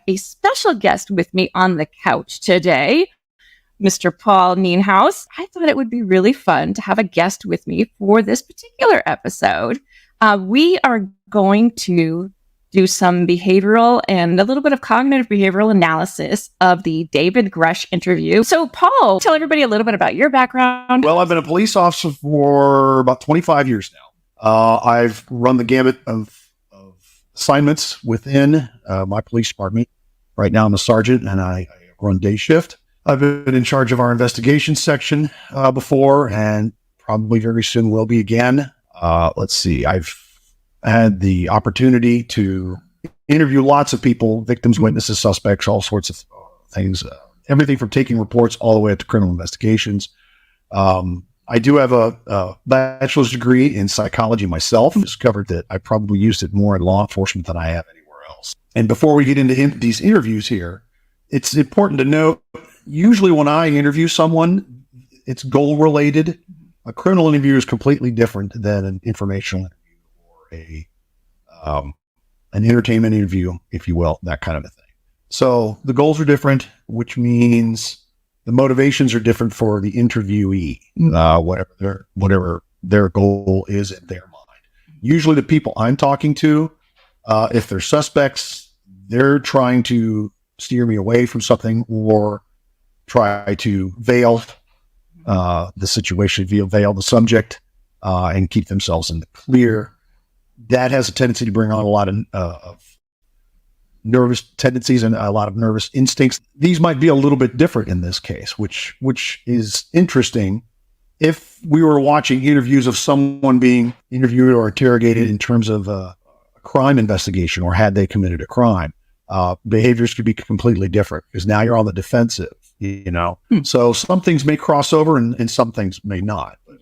a special guest with me on the couch today, Mr. Paul Nienhaus. I thought it would be really fun to have a guest with me for this particular episode. We are going to do some behavioral and a little bit of cognitive behavioral analysis of the David Grusch interview. So, Paul, tell everybody a little bit about your background. Well, I've been a police officer for about 25 years now. I've run the gamut of assignments within my police department. Right now, I'm a sergeant, and I run day shift. I've been in charge of our investigation section before, and probably very soon will be again. Let's see. I've had the opportunity to interview lots of people, victims, witnesses, suspects, all sorts of things, everything from taking reports all the way up to criminal investigations. I do have a bachelor's degree in psychology myself. Discovered that I probably used it more in law enforcement than I have anywhere else. And before we get into these interviews here, it's important to note, usually when I interview someone, it's goal related. A criminal interview is completely different than an informational interview or an entertainment interview, if you will, that kind of a thing. So the goals are different, which means the motivations are different for the interviewee, whatever their goal is in their mind. Usually the people I'm talking to, if they're suspects, they're trying to steer me away from something or try to veil the situation, veil the subject, and keep themselves in the clear. That has a tendency to bring on a lot of nervous tendencies and a lot of nervous instincts. These might be a little bit different in this case, which is interesting. If we were watching interviews of someone being interviewed or interrogated in terms of a crime investigation, or had they committed a crime, behaviors could be completely different because now you're on the defensive, So some things may cross over and some things may not. But,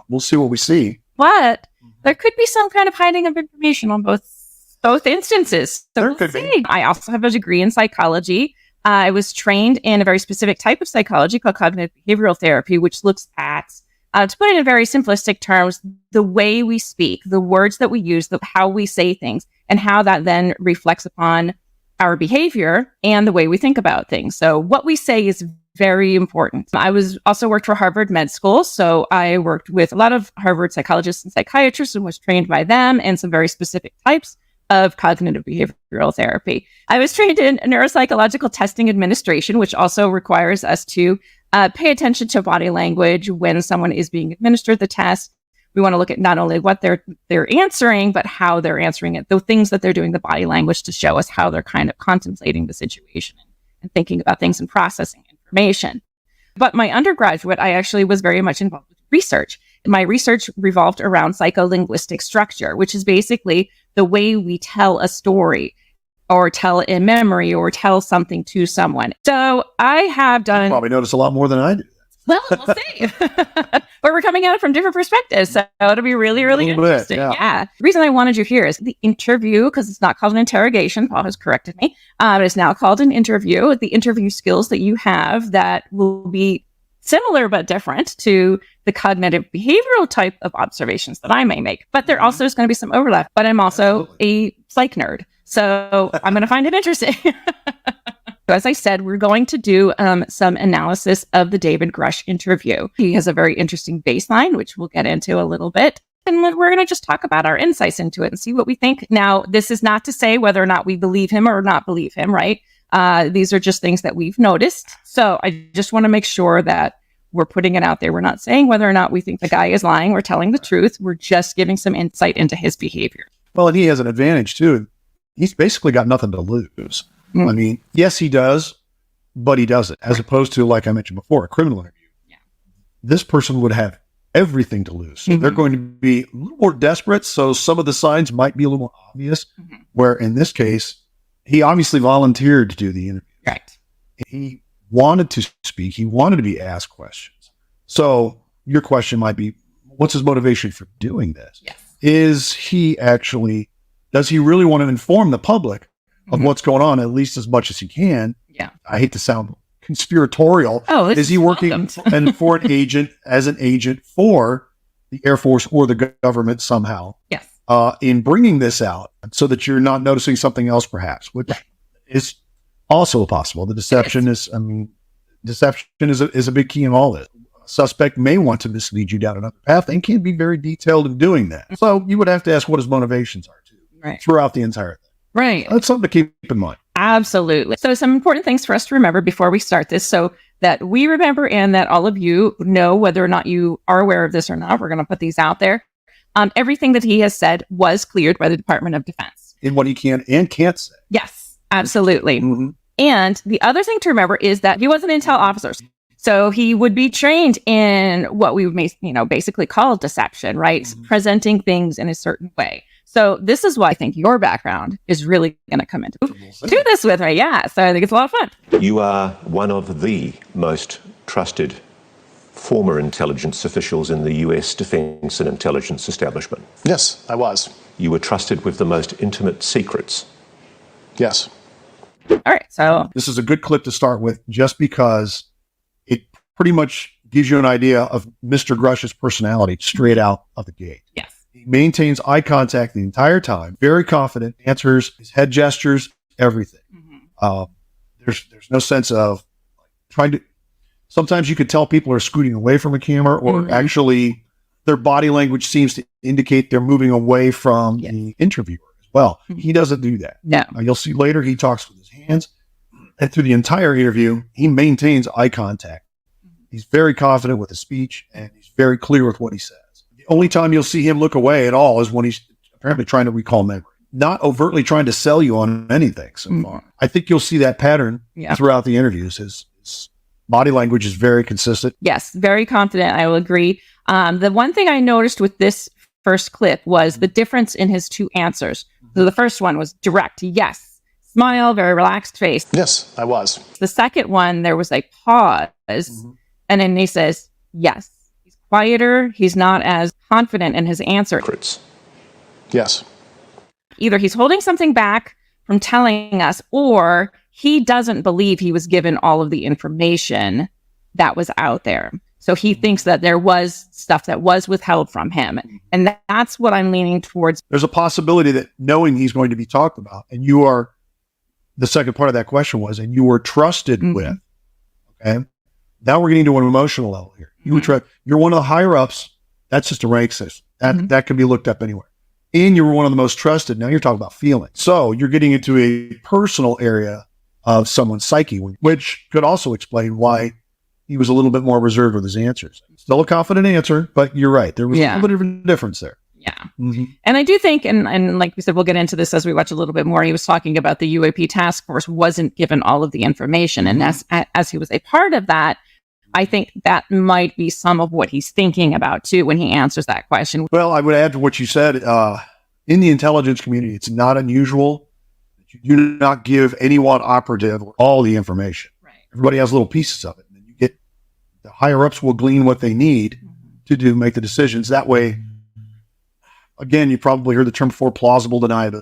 we'll see what we see. But there could be some kind of hiding of information on both instances. So there could be. I also have a degree in psychology. I was trained in a very specific type of psychology called cognitive behavioral therapy, which looks at, to put it in very simplistic terms, the way we speak, the words that we use, how we say things, and how that then reflects upon our behavior and the way we think about things. So what we say is very important. I also worked for Harvard Med School. So I worked with a lot of Harvard psychologists and psychiatrists and was trained by them in some very specific types of cognitive behavioral therapy. I was trained in neuropsychological testing administration, which also requires us to pay attention to body language when someone is being administered the test. We want to look at not only what they're answering, but how they're answering it, the things that they're doing, the body language, to show us how they're kind of contemplating the situation and thinking about things and processing information. But my undergraduate, I actually was very much involved with research. My research revolved around psycholinguistic structure, which is basically the way we tell a story or tell a memory or tell something to someone. So I have done... You probably notice a lot more than I do. Well, we'll see. But we're coming at it from different perspectives. So it'll be really, really interesting. Yeah. The reason I wanted you here is the interview, because it's not called an interrogation. Paul has corrected me. It's now called an interview. The interview skills that you have that will be similar but different to the cognitive behavioral type of observations that I may make. But there also is going to be some overlap. But I'm also a psych nerd. So I'm going to find it interesting. So as I said, we're going to do some analysis of the David Grusch interview. He has a very interesting baseline, which we'll get into a little bit. And we're going to just talk about our insights into it and see what we think. Now, this is not to say whether or not we believe him or not believe him, right? These are just things that we've noticed. So I just want to make sure that we're putting it out there. We're not saying whether or not we think the guy is lying or telling the truth. We're just giving some insight into his behavior. Well, and he has an advantage too. He's basically got nothing to lose. I mean, yes, he does, but he doesn't. As opposed to, like I mentioned before, a criminal interview. Yeah. This person would have everything to lose. So they're going to be a little more desperate. So some of the signs might be a little more obvious. Where in this case, he obviously volunteered to do the interview. Right. He wanted to speak. He wanted to be asked questions. So your question might be, what's his motivation for doing this? Yes. Does he really want to inform the public of what's going on, at least as much as he can? Yeah. I hate to sound conspiratorial. Oh, is he working for an agent, as an agent for the Air Force or the government somehow? Yes. In bringing this out so that you're not noticing something else, perhaps, which is Also possible. The deception is a big key in all this. A suspect may want to mislead you down another path and can be very detailed in doing that. So you would have to ask what his motivations are too, throughout the entire thing. Right. That's something to keep in mind. Absolutely. So some important things for us to remember before we start this, so that we remember and that all of you know whether or not you are aware of this or not. We're going to put these out there. Everything that he has said was cleared by the Department of Defense. In what he can and can't say. Yes, absolutely. Mm-hmm. And the other thing to remember is that he was an intel officer. So he would be trained in what we would basically call deception, right? Mm-hmm. Presenting things in a certain way. So this is why I think your background is really going to come into do this with, right? Yeah. So I think it's a lot of fun. You are one of the most trusted former intelligence officials in the US defense and intelligence establishment. Yes, I was. You were trusted with the most intimate secrets. Yes. All right. So this is a good clip to start with just because it pretty much gives you an idea of Mr. Grusch's personality straight out of the gate. Yes. He maintains eye contact the entire time, very confident, answers, his head gestures, everything. Mm-hmm. There's no sense of trying to. Sometimes you could tell people are scooting away from a camera, or actually their body language seems to indicate they're moving away from the interviewer as well. Mm-hmm. He doesn't do that. No. You'll see later he talks with his hands, and through the entire interview, he maintains eye contact. Mm-hmm. He's very confident with his speech, and he's very clear with what he says. The only time you'll see him look away at all is when he's apparently trying to recall memory, not overtly trying to sell you on anything so far. I think you'll see that pattern throughout the interviews. His body language is very consistent. Yes, very confident. I will agree. The one thing I noticed with this first clip was the difference in his two answers. So the first one was direct, yes. Smile, very relaxed face. Yes, I was. The second one, there was a pause. And then he says, yes. He's quieter. He's not as confident in his answer. Yes. Either he's holding something back from telling us, or he doesn't believe he was given all of the information that was out there. So he thinks that there was stuff that was withheld from him. And that's what I'm leaning towards. There's a possibility that knowing he's going to be talked about, and you are, the second part of that question was, and you were trusted with, okay? Now we're getting to an emotional level here. You're one of the higher ups. That's just a rank system. That can be looked up anywhere. And you were one of the most trusted. Now you're talking about feelings. So you're getting into a personal area of someone's psyche, which could also explain why he was a little bit more reserved with his answers. Still a confident answer, but you're right. There was a little bit of a difference there. Yeah. Mm-hmm. And I do think, and like we said, we'll get into this as we watch a little bit more. He was talking about the UAP task force wasn't given all of the information. And as he was a part of that, I think that might be some of what he's thinking about too when he answers that question. Well, I would add to what you said, in the intelligence community, it's not unusual that you do not give any one operative all the information. Right. Everybody has little pieces of it. And you get the higher ups will glean what they need to make the decisions. That way, again, you probably heard the term before, plausible deniability.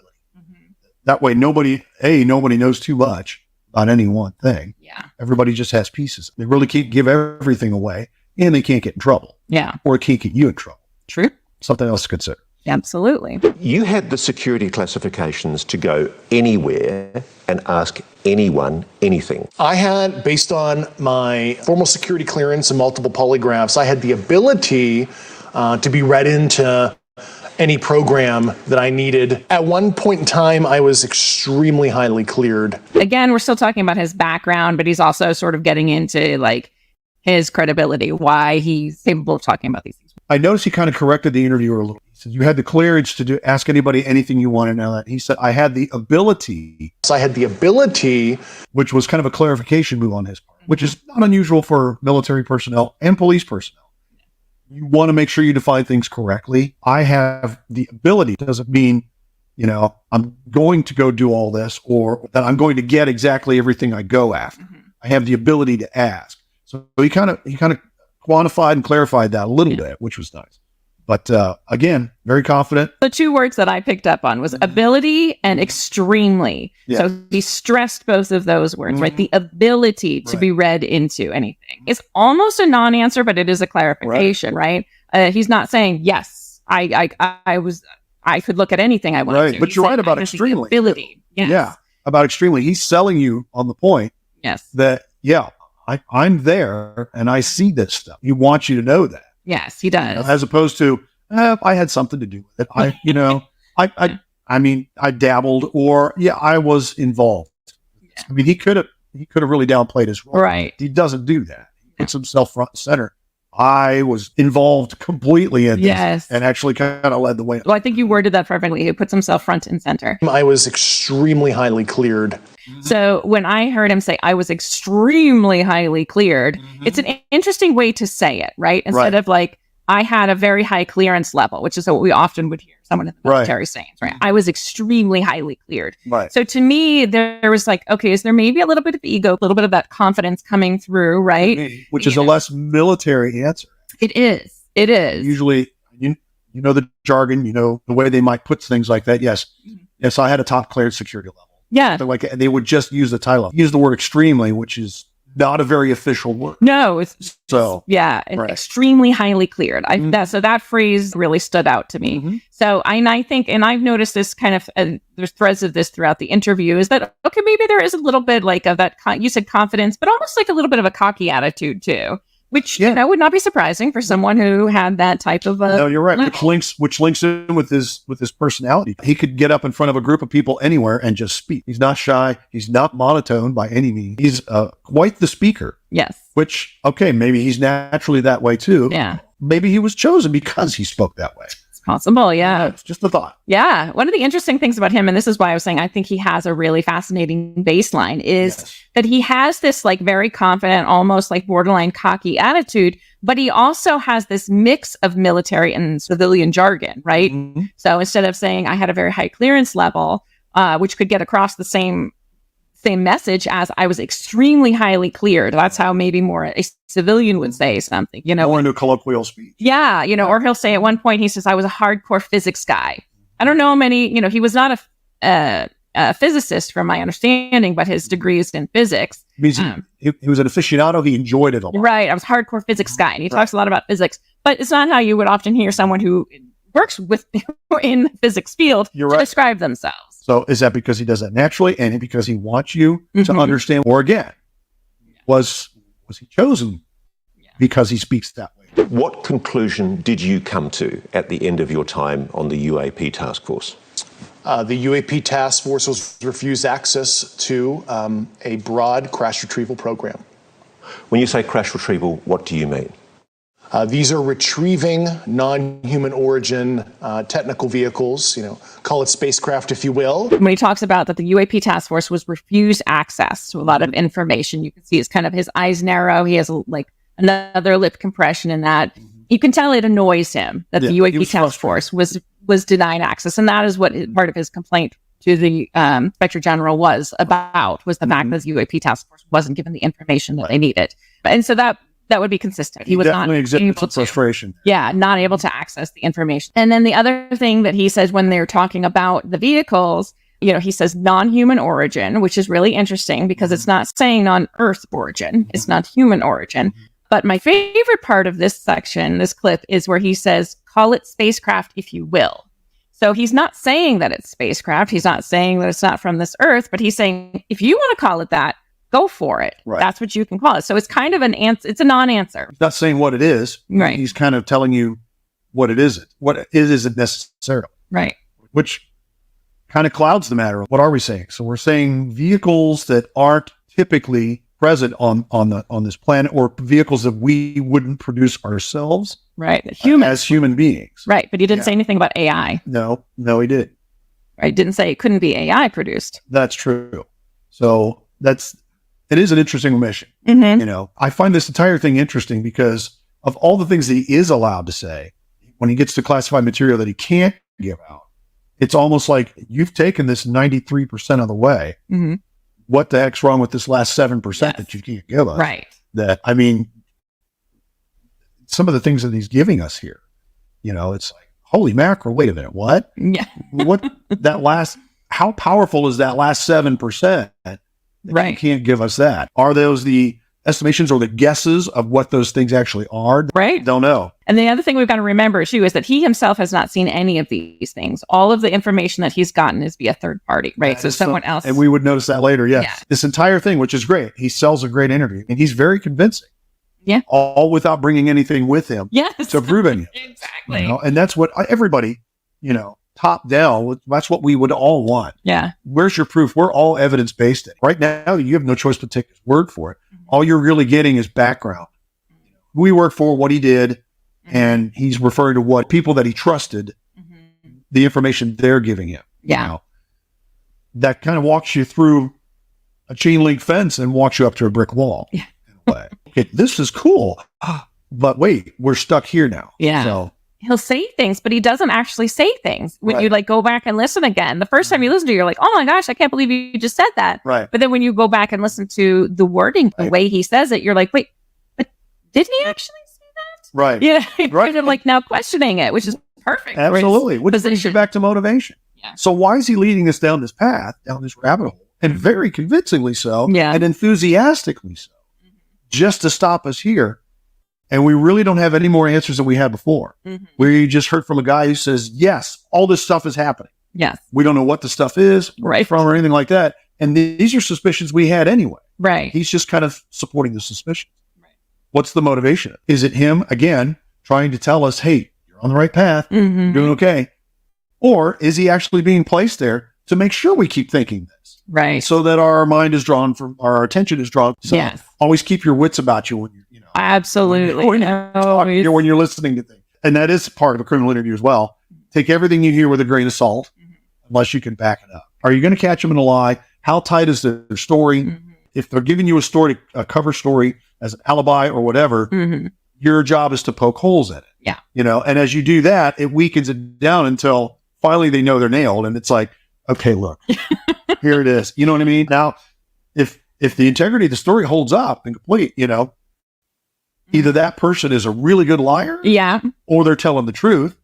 That way, nobody knows too much on any one thing. Yeah. Everybody just has pieces. They really can't give everything away, and they can't get in trouble. Yeah. Or it can't get you in trouble. True. Something else to consider. Absolutely. You had the security classifications to go anywhere and ask anyone anything. I had, based on my formal security clearance and multiple polygraphs, I had the ability to be read into any program that I needed. At one point in time, I was extremely highly cleared. Again, we're still talking about his background, but he's also sort of getting into like his credibility, why he's capable of talking about these things. I noticed he kind of corrected the interviewer a little. He said, you had the clearance to ask anybody anything you want to know. He said, I had the ability. So I had the ability. Which was kind of a clarification move on his part, which is not unusual for military personnel and police personnel. You want to make sure you define things correctly. I have the ability. Doesn't mean, I'm going to go do all this or that I'm going to get exactly everything I go after. I have the ability to ask. So he kind of quantified and clarified that a little bit, which was nice. But again, very confident. The two words that I picked up on was ability and extremely. Yeah. So he stressed both of those words, right? The ability to be read into anything. It's almost a non-answer, but it is a clarification, right? He's not saying, yes, I could look at anything I wanted to. But you're right about extremely. Ability. Yes. Yeah. about extremely. He's selling you on the point Yes. that, yeah, I'm there and I see this stuff. He wants you to know that. Yes, he does. As opposed to, I had something to do with it. I mean, I dabbled, or I was involved. Yeah. I mean, he could have really downplayed his role. Right. He doesn't do that. He puts himself front and center. I was involved completely in this and actually kind of led the way. Well, I think you worded that perfectly. He puts himself front and center. I was extremely highly cleared. So when I heard him say I was extremely highly cleared, it's an interesting way to say it, right? Instead of like, I had a very high clearance level, which is what we often would hear someone in the military saying, right? I was extremely highly cleared. Right. So to me, there was like, okay, is there maybe a little bit of ego, a little bit of that confidence coming through, right? Which is a less military answer. It is. It is. Usually, you know the jargon, you know the way they might put things like that. Yes, I had a top cleared security level. Yeah. They would just use the title, use the word extremely, which is not a very official word. No, it's right. extremely highly cleared. So that phrase really stood out to me. So I think, and I've noticed this kind of, there's threads of this throughout the interview, is that, okay, maybe there is a little bit like of that, you said confidence, but almost like a little bit of a cocky attitude too, which, would not be surprising for someone who had that type of no, you're right. Which links in with his personality. He could get up in front of a group of people anywhere and just speak. He's not shy. He's not monotone by any means. He's quite the speaker. Yes. Which, okay, maybe he's naturally that way too. Yeah. Maybe he was chosen because he spoke that way. It's possible. Yeah. It's just a thought. Yeah. One of the interesting things about him, and this is why I was saying I think he has a really fascinating baseline, is that he has this like very confident, almost like borderline cocky attitude, but he also has this mix of military and civilian jargon, right? So instead of saying I had a very high clearance level, which could get across the same message as I was extremely highly cleared. That's how maybe more a civilian would say something, More into colloquial speech. Yeah, or he'll say at one point, he says, I was a hardcore physics guy. I don't know many, he was not a physicist from my understanding, but his degree is in physics. Means he was an aficionado. He enjoyed it a lot. Right. I was a hardcore physics guy. And he talks a lot about physics, but it's not how you would often hear someone who works in the physics field to describe themselves. So is that because he does that naturally and because he wants you to understand? Or again, was he chosen because he speaks that way? What conclusion did you come to at the end of your time on the UAP task force? The UAP task force was refused access to a broad crash retrieval program. When you say crash retrieval, what do you mean? These are retrieving non-human origin technical vehicles, call it spacecraft, if you will. When he talks about that the UAP task force was refused access to a lot of information, you can see it's kind of his eyes narrow. He has like another lip compression in that. You can tell it annoys him that the UAP task force was denied access. And that is what part of his complaint to the Inspector General was the fact that the UAP task force wasn't given the information that they needed. And so that would be consistent. He was not able to. Frustration. Yeah, not able to access the information. And then the other thing that he says when they're talking about the vehicles, he says non-human origin, which is really interesting because it's not saying non-Earth origin. It's not human origin. But my favorite part of this section, this clip, is where he says, call it spacecraft if you will. So he's not saying that it's spacecraft. He's not saying that it's not from this Earth, but he's saying, if you want to call it that, go for it. Right. That's what you can call it. So it's kind of an answer. It's a non-answer. He's not saying what it is. Right. He's kind of telling you what it isn't. What it isn't necessarily. Right. Which kind of clouds the matter. What are we saying? So we're saying vehicles that aren't typically present on this planet, or vehicles that we wouldn't produce ourselves. Right. As human beings. Right. But he didn't say anything about AI. No, he did. Right. Didn't say it couldn't be AI produced. That's true. So it is an interesting omission. I find this entire thing interesting because of all the things that he is allowed to say, when he gets to classified material that he can't give out, it's almost like you've taken this 93% of the way. What the heck's wrong with this last 7% that you can't give us? Right. Some of the things that he's giving us here, it's like, holy mackerel, wait a minute, what? Yeah. How powerful is that last 7%? Right. You can't give us that. Are those the estimations or the guesses of what those things actually are. Right. Don't know. And the other thing we've got to remember too is that he himself has not seen any of these things. All of the information that he's gotten is via third party, right? So someone else. And we would notice that later. Yes. Yeah. This entire thing, which is great. He sells a great interview and he's very convincing. Yeah. All without bringing anything with him. Yes. To prove anything. Exactly. You know? And that's what everybody, top down, that's what we would all want. Yeah. Where's your proof? We're all evidence-based. Right now, you have no choice but take his word for it. All you're really getting is background. Who he worked for, what he did, and he's referring to what people that he trusted, the information they're giving him. Yeah. That kind of walks you through a chain link fence and walks you up to a brick wall. Yeah. In a way. Okay, this is cool. But wait, we're stuck here now. Yeah. So he'll say things, but he doesn't actually say things. When Right. you go back and listen again, the first time you listen to it, you're like, oh my gosh, I can't believe you just said that. right. But then when you go back and listen to the wording, the Right. way he says it, you're like, wait, but didn't he actually say that? Right. Yeah. You're Right. kind of now questioning it, which is perfect. Absolutely. Which brings you position. back to motivation. Yeah. So why is he leading us down this path, down this rabbit hole? And very convincingly so, Yeah. and enthusiastically so, just to stop us here. And we really don't have any more answers than we had before. We just heard from a guy who says, yes, all this stuff is happening. Yes. We don't know what the stuff is, where Right. it's from or anything like that. And these are suspicions we had anyway. Right. He's just kind of supporting the suspicion. Right. What's the motivation? Is it him, again, trying to tell us, hey, you're on the right path, you're doing okay? Or is he actually being placed there to make sure we keep thinking this? Right. So that our mind is drawn from, our attention is drawn. So Yes. always keep your wits about you when you're, Absolutely. when Always. you're listening to things. And that is part of a criminal interview as well. Take everything you hear with a grain of salt, unless you can back it up. Are you going to catch them in a lie? How tight is their story? If they're giving you a story, a cover story as an alibi or whatever, your job is to poke holes in it. Yeah. And as you do that, it weakens it down until finally they know they're nailed. And it's like, okay, look, here it is. You know what I mean? Now, if the integrity of the story holds up and complete, either that person is a really good liar, Yeah. or they're telling the truth,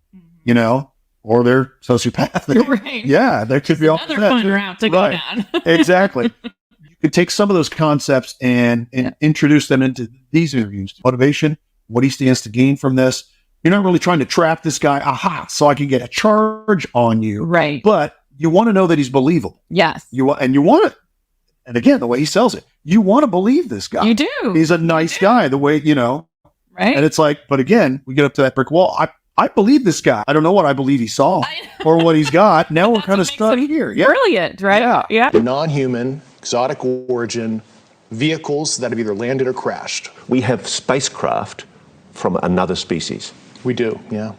or they're sociopathic. Right. Yeah, that could be all Another fun route to go down. Exactly. You could take some of those concepts and introduce them into these interviews. Motivation, what he stands to gain from this. You're not really trying to trap this guy, so I can get a charge on you. Right. But you want to know that he's believable. Yes. You want it. And again, the way he sells it, you want to believe this guy. You do. He's a nice guy, the way, Right. and it's like, but again, we get up to that brick wall. I believe this guy. I don't know what I believe he saw or what he's got. Now we're kind of stuck here. Yeah. Brilliant, right? Yeah. Non-human, exotic origin vehicles that have either landed or crashed. We have spacecraft from another species. We do, yeah.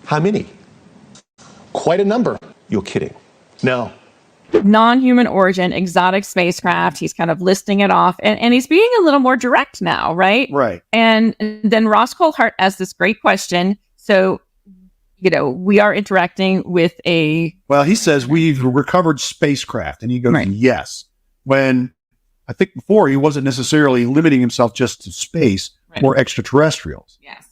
How many? Quite a number. You're kidding. No. Non-human origin, exotic spacecraft. He's kind of listing it off, and he's being a little more direct now, right? Right. And then Ross Coulthart asks this great question. So, we are interacting with Well, he says we've recovered spacecraft, and he goes, Right. yes. When I think before he wasn't necessarily limiting himself just to space Right. or extraterrestrials, yes,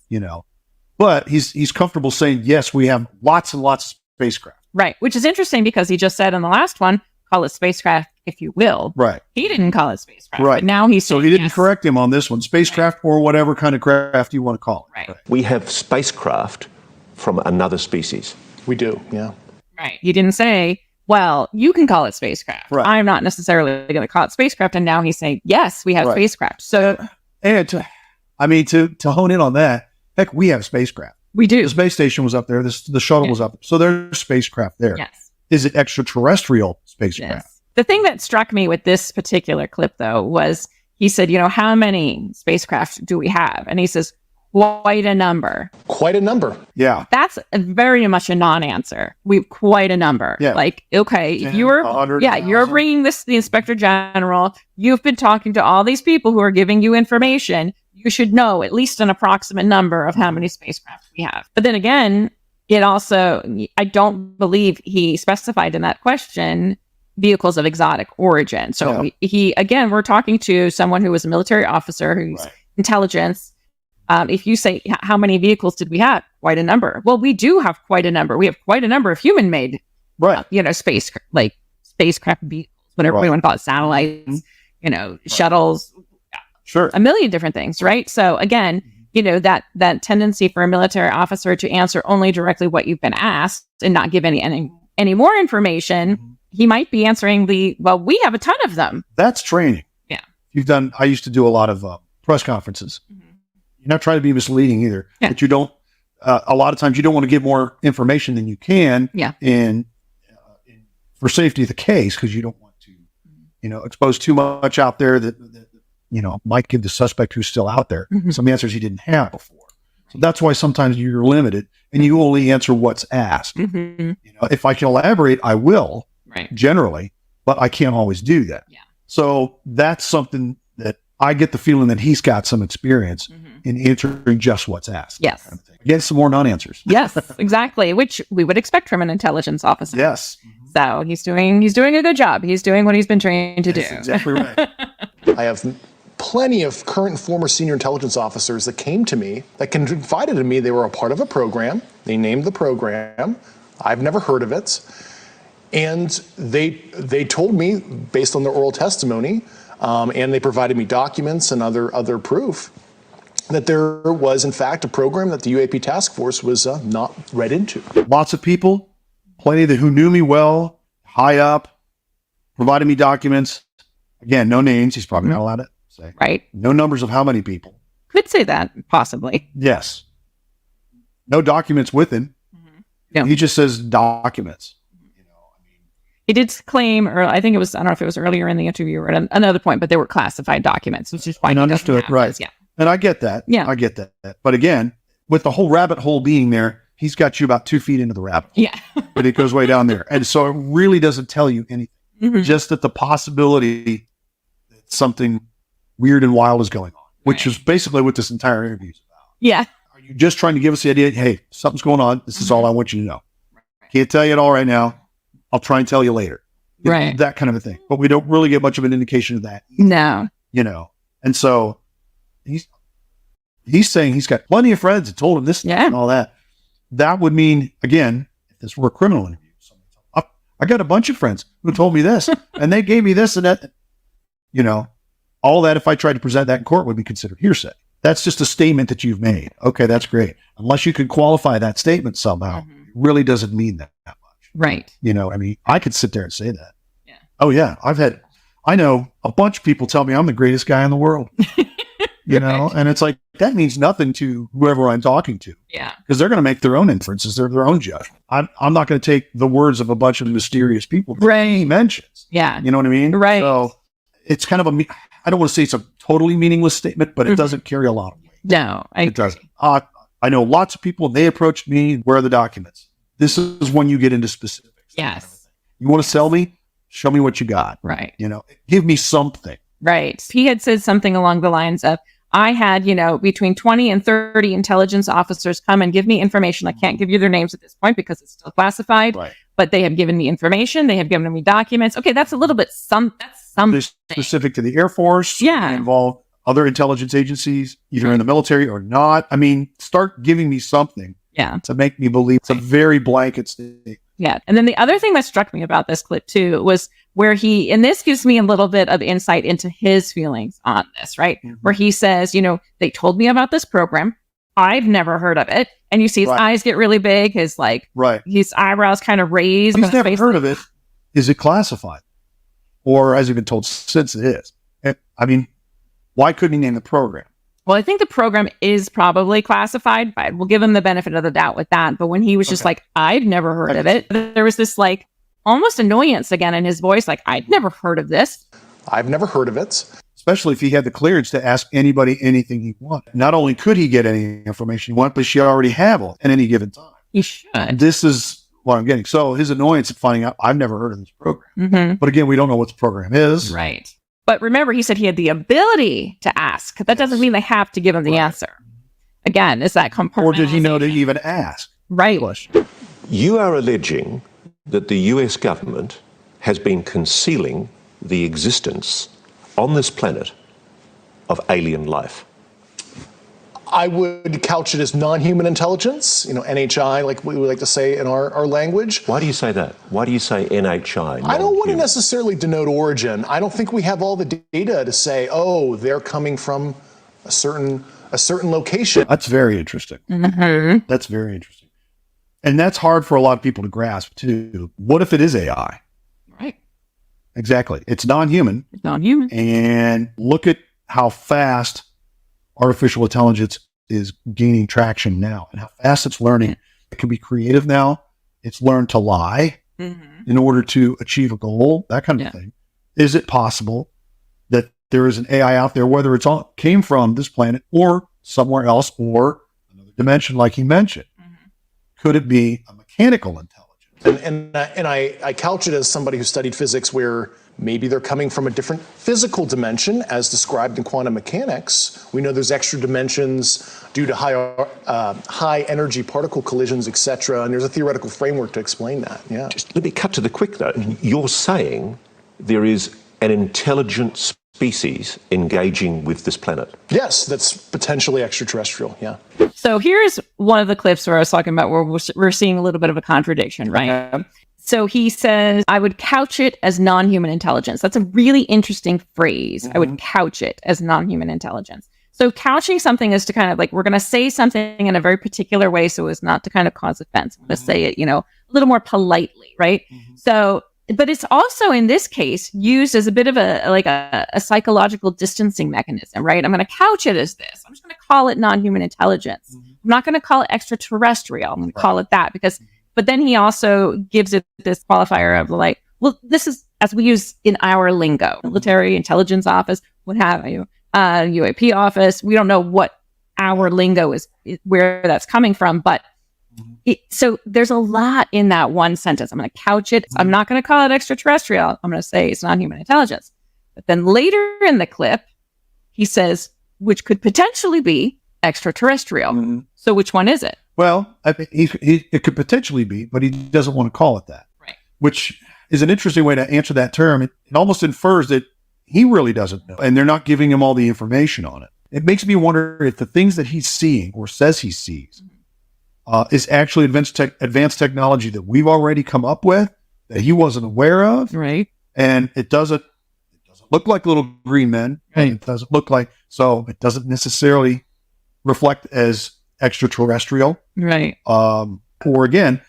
but he's comfortable saying, yes, we have lots and lots of spacecraft. right, which is interesting because he just said in the last one, call it spacecraft if you will. Right. He didn't call it spacecraft, Right. But now he's So saying he didn't yes. correct him on this one, spacecraft or whatever kind of craft you want to call it. Right. We have spacecraft from another species. We do, yeah. Right. He didn't say, well, you can call it spacecraft. Right. I'm not necessarily going to call it spacecraft. And now he's saying, yes, we have Right. spacecraft. So And to hone in on that, heck, we have spacecraft. we do. The space station was up there. The shuttle was up there. So there's spacecraft there. Yes. Is it extraterrestrial spacecraft? Yes. The thing that struck me with this particular clip, though, was he said, how many spacecraft do we have? And he says, quite a number. Quite a number. Yeah. That's very much a non-answer. We've quite a number. Yeah. Like, okay, 10, if you were, 100, you're 1,000. bringing this to the Inspector General. You've been talking to all these people who are giving you information. You should know at least an approximate number of how many spacecraft we have. But then again, it also, I don't believe he specified in that question vehicles of exotic origin. So he again, we're talking to someone who was a military officer who's Right. intelligence. If you say, how many vehicles did we have? Quite a number. Well, we do have quite a number. We have quite a number of human-made, Right. spacecraft vehicles, whatever we Right. want to call it, satellites, shuttles, Sure. a million different things, right? So again, that tendency for a military officer to answer only directly what you've been asked and not give any more information, he might be answering we have a ton of them. That's training. Yeah. I used to do a lot of press conferences. You're not trying to be misleading either, but you don't, a lot of times you don't want to give more information than you can. Yeah. And for safety of the case, because you don't want to, expose too much out there that might give the suspect who's still out there some answers he didn't have before. So that's why sometimes you're limited and you only answer what's asked. If I can elaborate, I will, generally, but I can't always do that. Yeah. So that's something that I get the feeling that he's got some experience in answering just what's asked. Yes. Kind of thing. Again, some more non-answers. Yes, exactly. Which we would expect from an intelligence officer. Yes. So he's doing a good job. He's doing what he's been trained to do. Exactly right. I have plenty of current and former senior intelligence officers that came to me, that confided in me they were a part of a program. They named the program. I've never heard of it. And they told me, based on their oral testimony, and they provided me documents and other proof, that there was, in fact, a program that the UAP task force was not read into. Lots of people, plenty who knew me well, high up, provided me documents. Again, no names. He's probably not allowed to say. Right. No numbers of how many people. Could say that, possibly. Yes. No documents with him. No. He just says documents. He did claim, or I think it was, I don't know if it was earlier in the interview or at another point, but they were classified documents, which is why I understood. Right. Yeah. And I get that. Yeah. I get that. But again, with the whole rabbit hole being there, he's got you about 2 feet into the rabbit hole. Yeah. But it goes way down there. And so it really doesn't tell you anything. Just that the possibility that something weird and wild is going on, which is basically what this entire interview is about. Yeah. Are you just trying to give us the idea, hey, something's going on. This is all I want you to know. Can't tell you it all right now. I'll try and tell you later. Right. That kind of a thing. But we don't really get much of an indication of that. No. And so he's saying he's got plenty of friends that told him this and all that. That would mean, again, if this were a criminal interview, I got a bunch of friends who told me this and they gave me this and that. All that, if I tried to present that in court, would be considered hearsay. That's just a statement that you've made. Okay, that's great. Unless you can qualify that statement somehow, it really doesn't mean that much. Right. I could sit there and say that. Yeah. Oh yeah. I know a bunch of people tell me I'm the greatest guy in the world, and it's like, that means nothing to whoever I'm talking to. Yeah. Because they're going to make their own inferences. They're their own judge. I'm not going to take the words of a bunch of mysterious people that he mentions. Yeah. You know what I mean? Right. So it's kind of I don't want to say it's a totally meaningless statement, but it doesn't carry a lot of weight. No, It doesn't. I know lots of people, and they approached me, where are the documents? This is when you get into specifics. Yes. You want to sell me? Show me what you got. Right. Give me something. Right. He had said something along the lines of, I had, between 20 and 30 intelligence officers come and give me information. I can't give you their names at this point because it's still classified, but they have given me information. They have given me documents. Okay. That's a little bit something. They're specific to the Air Force. Yeah. Involve other intelligence agencies, either in the military or not. I mean, start giving me something. Yeah. To make me believe. It's a very blanket statement. Yeah. And then the other thing that struck me about this clip too was where and this gives me a little bit of insight into his feelings on this, right? Where he says, they told me about this program. I've never heard of it. And you see his eyes get really big. His his eyebrows kind of raised. He's never heard of it. Is it classified? Or has he been told since it is? I mean, why couldn't he name the program? Well, I think the program is probably classified, but we'll give him the benefit of the doubt with that. But when he was just like, I've never heard of it, there was this almost annoyance again in his voice. Like, I'd never heard of this. I've never heard of it. Especially if he had the clearance to ask anybody anything he wanted. Not only could he get any information he wanted, but she already have it at any given time. He should. This is what I'm getting. So his annoyance at finding out, I've never heard of this program. But again, we don't know what the program is. Right. But remember, he said he had the ability to ask. That doesn't mean they have to give him the answer. Again, is that compartmentalization? Or did he know to even ask? Right. You are alleging that the US government has been concealing the existence on this planet of alien life. I would couch it as non-human intelligence, NHI, like we like to say in our language. Why do you say that? Why do you say NHI? I don't want to necessarily denote origin. I don't think we have all the data to say, oh, they're coming from a certain location. That's very interesting. Mm-hmm. That's very interesting. And that's hard for a lot of people to grasp, too. What if it is AI? Right. Exactly. It's non-human. It's non-human. And look at how fast artificial intelligence is gaining traction now and how fast it's learning. It can be creative now. It's learned to lie in order to achieve a goal, that kind of thing. Is it possible that there is an AI out there, whether it's came from this planet or somewhere else or another dimension like he mentioned? Could it be a mechanical intelligence? And I couch it as somebody who studied physics where maybe they're coming from a different physical dimension as described in quantum mechanics. We know there's extra dimensions due to high energy particle collisions, etc. And there's a theoretical framework to explain that. Yeah. Just let me cut to the quick though. You're saying there is an intelligent species engaging with this planet. Yes, that's potentially extraterrestrial. Yeah. So here's one of the clips where I was talking about where we're seeing a little bit of a contradiction, right? Okay. So he says, I would couch it as non-human intelligence. That's a really interesting phrase. I would couch it as non-human intelligence. So couching something is to kind of like, we're going to say something in a very particular way so as not to kind of cause offense. I'm going to say it, a little more politely, right? So, but it's also in this case used as a bit of a psychological distancing mechanism, right? I'm going to couch it as this. I'm just going to call it non-human intelligence. I'm not going to call it extraterrestrial. I'm going to call it that because... But then he also gives it this qualifier of like, well, this is as we use in our lingo, military intelligence office, what have you, UAP office. We don't know what our lingo is, where that's coming from. But so there's a lot in that one sentence. I'm going to couch it. I'm not going to call it extraterrestrial. I'm going to say it's non-human intelligence. But then later in the clip, he says, which could potentially be extraterrestrial. So which one is it? Well, it could potentially be, but he doesn't want to call it that. Right. Which is an interesting way to answer that term. It almost infers that he really doesn't know, and they're not giving him all the information on it. It makes me wonder if the things that he's seeing or says he sees is actually advanced technology that we've already come up with that he wasn't aware of. Right. And it doesn't look like little green men. Right. It doesn't look like, so it doesn't necessarily reflect as extraterrestrial. Right. Or again,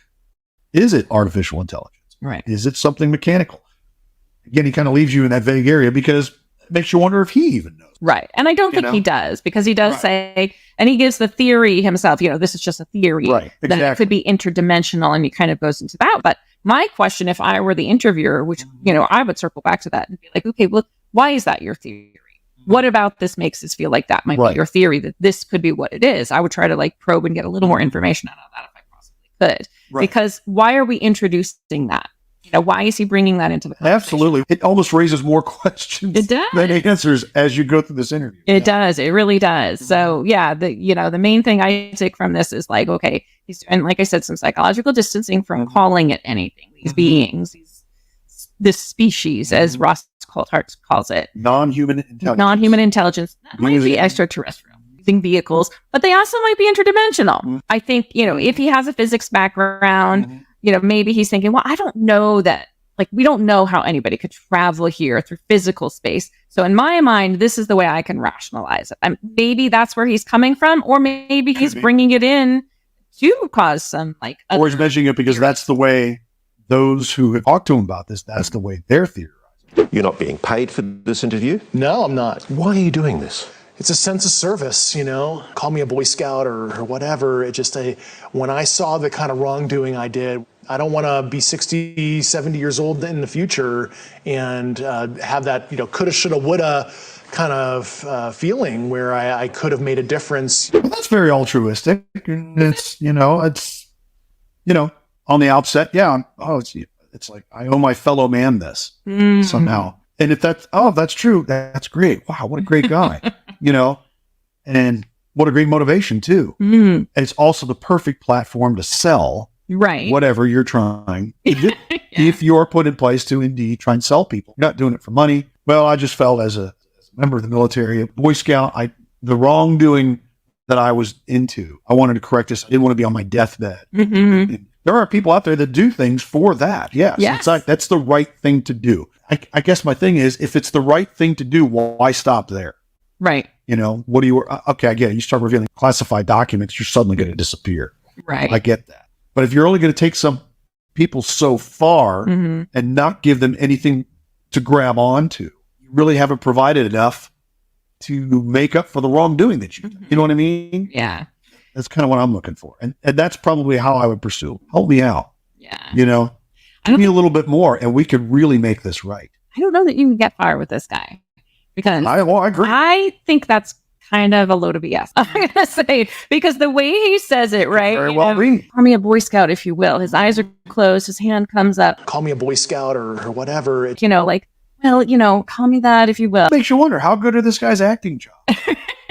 is it artificial intelligence? Right. Is it something mechanical? Again, he kind of leaves you in that vague area because it makes you wonder if he even knows. Right. And I don't think he does, because he does say, and he gives the theory himself, this is just a theory. Right. Exactly. That it could be interdimensional, and he kind of goes into that. But my question, if I were the interviewer, which, I would circle back to that and be like, okay, well, why is that your theory? What about this makes us feel like that might be your theory, that this could be what it is? I would try to probe and get a little more information out of that if I possibly could. Right. Because why are we introducing that? Why is he bringing that into the conversation? Absolutely. It almost raises more questions than answers as you go through this interview. It does. It really does. So the main thing I take from this is like, okay, and like I said, some psychological distancing from calling it anything. These beings, this species, as Ross Coulthard calls it. Non-human intelligence. That might be extraterrestrial, using vehicles, but they also might be interdimensional. I think, if he has a physics background, maybe he's thinking, well, I don't know that, we don't know how anybody could travel here through physical space. So in my mind, this is the way I can rationalize it. And maybe that's where he's coming from, or maybe he's bringing it in to cause some or he's mentioning it because that's the way those who have talked to him about this, that's the way they're theorizing. You're not being paid for this interview? No, I'm not. Why are you doing this? It's a sense of service, call me a Boy Scout or whatever. It just, when I saw the kind of wrongdoing I did, I don't want to be 60, 70 years old in the future and have that, coulda, shoulda, woulda kind of feeling where I could have made a difference. Well, that's very altruistic. And it's, on the outset, it's like, I owe my fellow man this somehow. And if that's true, that's great. Wow, what a great guy, and what a great motivation too. And it's also the perfect platform to sell whatever you're trying to do. If you're put in place to indeed try and sell people. You're not doing it for money. Well, I just felt as a member of the military, a Boy Scout, the wrongdoing that I was into. I wanted to correct this. I didn't want to be on my deathbed. Mm-hmm. There are people out there that do things for that. Yes. Yes. It's like, that's the right thing to do. I guess my thing is, if it's the right thing to do, why stop there? Right. You know, what do you, okay, I get it. You start revealing classified documents, you're suddenly going to disappear. Right. I get that. But if you're only going to take some people so far Mm-hmm. and not give them anything to grab onto, you really haven't provided enough to make up for the wrongdoing that you've done. You know what I mean? Yeah. That's kind of what I'm looking for. And that's probably how I would pursue. Help me out. Yeah. You know, give me a little bit more and we could really make this right. I don't know that you can get far with this guy because I agree. I think that's kind of a load of BS. I'm going to say, because the way he says it, right? Very well read. Call me a Boy Scout, if you will. His eyes are closed. His hand comes up, Call me a Boy Scout or whatever. you know, like, well, you know, call me that, if you will. Makes you wonder, how good are this guy's acting jobs?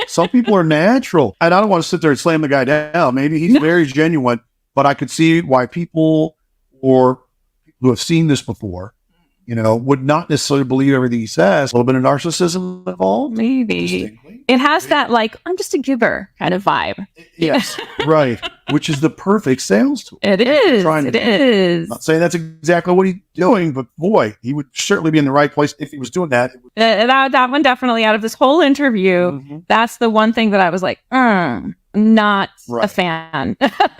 Some people are natural. And I don't want to sit there and slam the guy down. Maybe he's very genuine, but I could see why people or people who have seen this before, you know, would not necessarily believe everything he says. A little bit of narcissism involved. Maybe. Distinctly. It has that, like, I'm just a giver kind of vibe. Yes, right. Which is the perfect sales tool. It is. Trying to It do. is. Not saying that's exactly what he's doing, but boy, he would certainly be in the right place if he was doing that. That one definitely, out of this whole interview, Mhm. that's the one thing that I was like, not a Right. fan.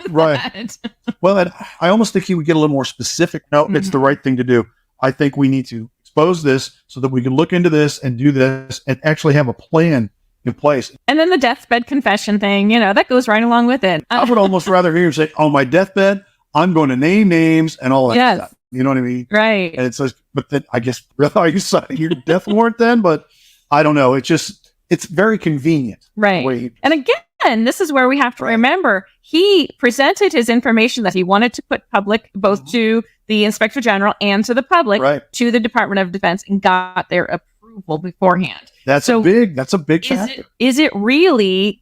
Right. Well, and I almost think he would get a little more specific. No, it's the right thing to do. I think we need to expose this so that we can look into this and do this and actually have a plan in place. And then the deathbed confession thing, you know, that goes right along with it. I would almost rather hear him say, on my deathbed, I'm going to name names and all that Yes. stuff. You know what I mean? Right. And it says, but then I guess, really, are you signing your death warrant then? But I don't know. It's very convenient. the way Right. he- And again, this is where we have to remember he presented his information that he wanted to put public, both to the Inspector General and to the public, Right. to the Department of Defense, and got their approval beforehand. That's So a big Is factor. it really,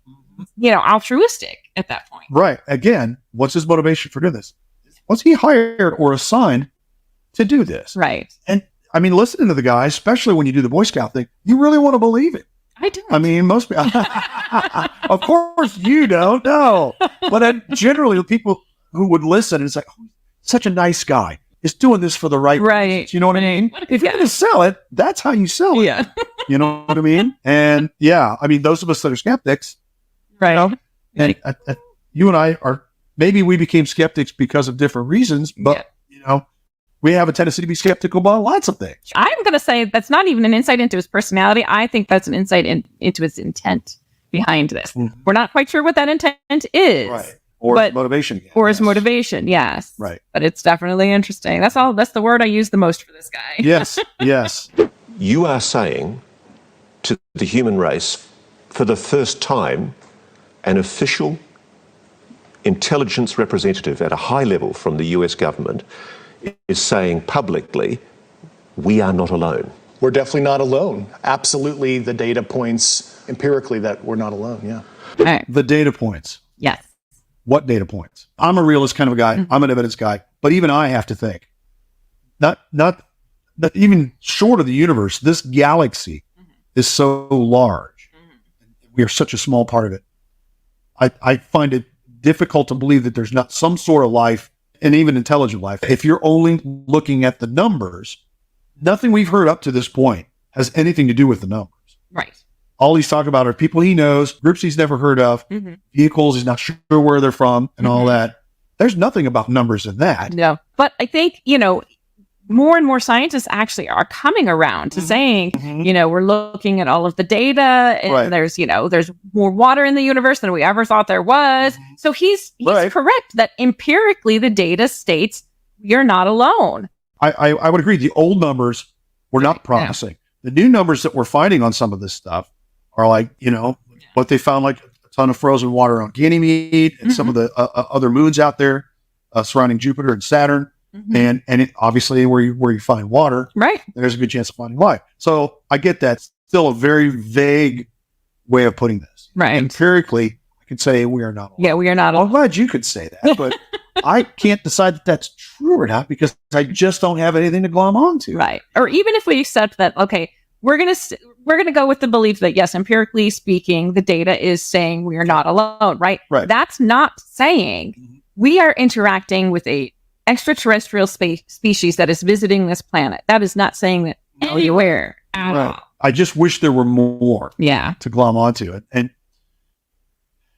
you know, altruistic at that point? Right. Again, what's his motivation for doing this? Was he hired or assigned to do this? Right. And I mean, listening to the guy, especially when you do the Boy Scout thing, you really want to believe it. I don't. I mean, most people, of course you don't know, but generally the people who would listen, it's like, oh, such a nice guy is doing this for the right Right. reasons. You know what I mean? What If you're going to sell it, that's how you sell it. Yeah. You know what I mean? And yeah, I mean, those of us that are skeptics, Right. know, and you and I are, maybe we became skeptics because of different reasons, but you know, we have a tendency to be skeptical about lots of things. I'm going to say that's not even an insight into his personality. I think that's an insight into his intent behind this. Mhm. We're not quite sure what that intent is. Right. Or But- motivation. Again. Or his Yes. motivation, yes. Right. But it's definitely interesting. That's the word I use the most for this guy. Yes. Yes. You are saying to the human race, for the first time, an official intelligence representative at a high level from the US government is saying publicly, we are not alone. We're definitely not alone. Absolutely, the data points empirically that we're not alone. Yeah. All right. The data points. Yes. What data points? I'm a realist kind of a guy. I'm an evidence guy, but even I have to think. Not even short of the universe. This galaxy is so large. We are such a small part of it. I find it difficult to believe that there's not some sort of life, and even intelligent life. If you're only looking at the numbers, nothing we've heard up to this point has anything to do with the numbers. Right. All he's talking about are people he knows, groups he's never heard of, vehicles he's not sure where they're from, and all that. There's nothing about numbers in that. No. But I think, you know, more and more scientists actually are coming around to saying, you know, we're looking at all of the data and Right. there's, you know, there's more water in the universe than we ever thought there was. So he's Right. correct that empirically the data states you're not alone. I would agree. The old numbers were not promising. The new numbers that we're finding on some of this stuff are like, you know, what they found, like a ton of frozen water on Ganymede and some of the other moons out there surrounding Jupiter and Saturn. And it, obviously where you find water, Right. there's a good chance of finding life. So I get that. Still a very vague way of putting this. Right. Empirically, I can say we are not alone. Yeah, we are not I'm alone. glad you could say that, but I can't decide that that's true or not because I just don't have anything to glom onto. Right. Or even if we accept that, okay, we're gonna go with the belief that yes, empirically speaking, the data is saying we are not alone, right? Right. That's not saying we are interacting with a extraterrestrial species that is visiting this planet. That is not saying that anywhere at all. I just wish there were more Yeah. to glom onto it. And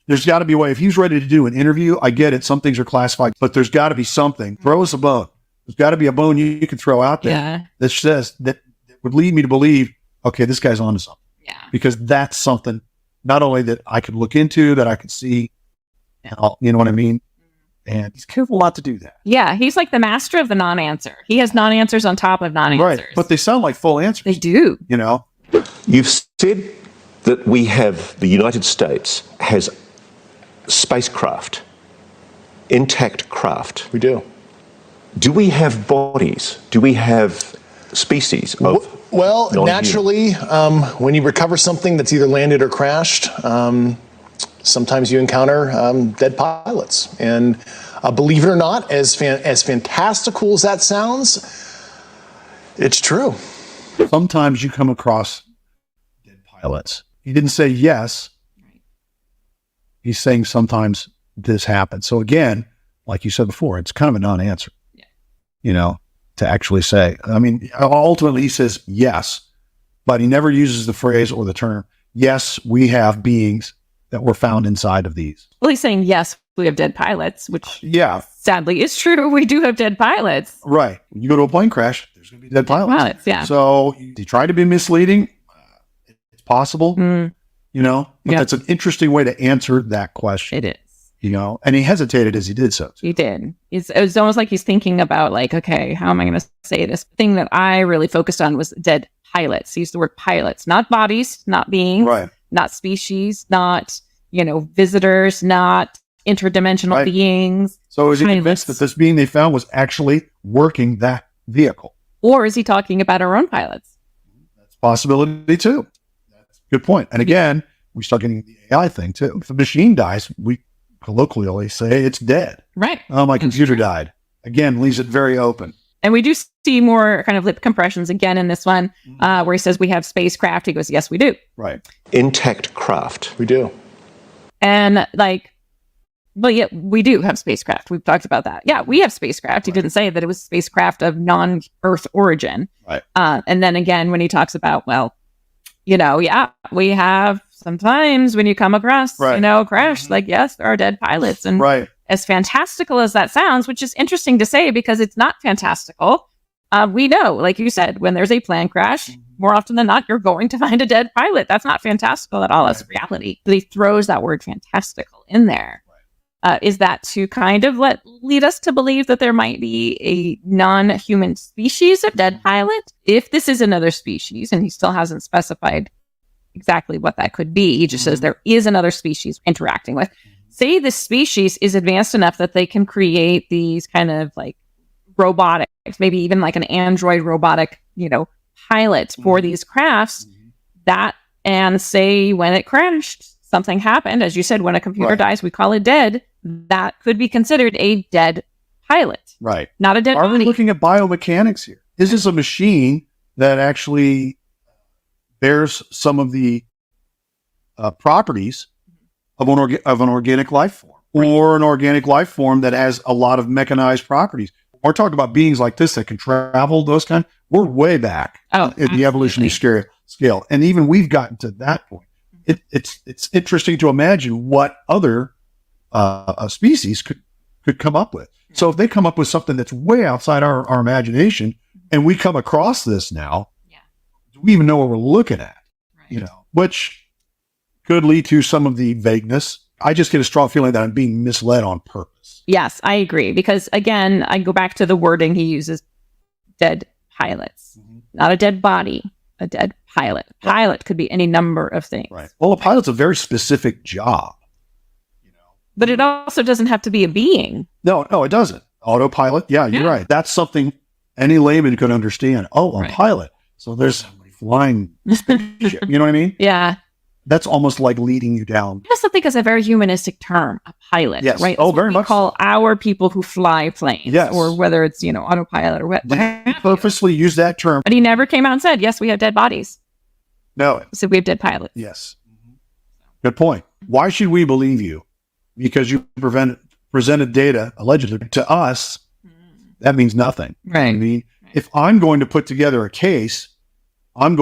there's got to be a way. If he's ready to do an interview, I get it. Some things are classified, but there's got to be something. Throw us a bone. There's got to be a bone you can throw out there that says that would lead me to believe, okay, this guy's onto something. Yeah. Because that's something not only that I could look into, that I could see, you know what I mean? And he's careful not to do that. Yeah. He's like the master of the non-answer. He has non-answers on top of non-answers. Right. But they sound like full answers. They do. You know? You've said that the United States has spacecraft, intact craft. We do. Do we have bodies? Do we have species of Well, non-human? naturally, when you recover something that's either landed or crashed, sometimes you encounter dead pilots. And believe it or not, as fantastical as that sounds, it's true. Sometimes you come across dead pilots. He didn't say yes. He's saying sometimes this happens. So again, like you said before, it's kind of a non-answer, you know, to actually say. I mean, ultimately he says yes, but he never uses the phrase or the term, yes, we have beings that were found inside of these. Well, he's saying, yes, we have dead pilots, which sadly is true. We do have dead pilots. Right. When you go to a plane crash, there's going to be dead pilots. Yeah. So he tried to be misleading. It's possible, you know, but that's an interesting way to answer that question. It is. You know, and he hesitated as he did so. He did. It was almost like he's thinking about like, okay, how am I going to say this? The thing that I really focused on was dead pilots. He used the word pilots, not bodies, not beings, not species, not, you know, visitors, not interdimensional beings. So is he convinced that this being they found was actually working that vehicle? Or is he talking about our own pilots? That's a possibility too. That's a good point. And again, we start getting the AI thing too. If a machine dies, we colloquially say it's dead. Right. Oh, my computer died. Again, leaves it very open. And we do see more kind of lip compressions again in this one, where he says we have spacecraft. He goes, yes, we do. Right. Intact craft. We do. And like, well, yeah, we do have spacecraft. We've talked about that. Yeah, we have spacecraft. He didn't say that it was spacecraft of non-Earth origin. Right. And then again, when he talks about, well, you know, yeah, we have sometimes when you come across, you know, crash, like, yes, there are dead pilots. And as fantastical as that sounds, which is interesting to say because it's not fantastical, we know, like you said, when there's a plane crash, more often than not, you're going to find a dead pilot. That's not fantastical at all. That's reality. But he throws that word fantastical in there. Is that to kind of lead us to believe that there might be a non-human species of dead pilot? If this is another species, and he still hasn't specified exactly what that could be, he just says there is another species interacting with. Say this species is advanced enough that they can create these kind of like robotics, maybe even like an android robotic, you know, pilot for these crafts. That, and say when it crashed, something happened. As you said, when a computer dies, we call it dead. That could be considered a dead pilot. Right. Not a dead body. Are we body. looking at biomechanics here? Is this a machine that actually bears some of the properties of an organic life form, or an organic life form that has a lot of mechanized properties? We're talking about beings like this that can travel, those kind. We're way back at the evolutionary scale. And even we've gotten to that point. It's interesting to imagine what other species could come up with. So if they come up with something that's way outside our imagination, and we come across this now, do we even know what we're looking at? You know, which could lead to some of the vagueness. I just get a strong feeling that I'm being misled on purpose. Yes, I agree. Because again, I go back to the wording he uses: dead pilots, not a dead body, a dead pilot. Pilot could be any number of things. Right. Well, a pilot's a very specific job. But it also doesn't have to be a being. No, it doesn't. Autopilot. Yeah, you're right. That's something any layman could understand. Oh, a pilot. So there's somebody flying spaceship. You know what I mean? Yeah. That's almost like leading you down. I also think it's a very humanistic term, a pilot. Yes. Right? Oh, That's very what we much call our people who fly planes. Yes. Or whether it's, you know, autopilot or what. He purposely used that term. But he never came out and said, yes, we have dead bodies. No. So we have dead pilots. Yes. Good point. Why should we believe you? Because you presented data allegedly to us. That means nothing. Right. I mean, if I'm going to put together a case, I've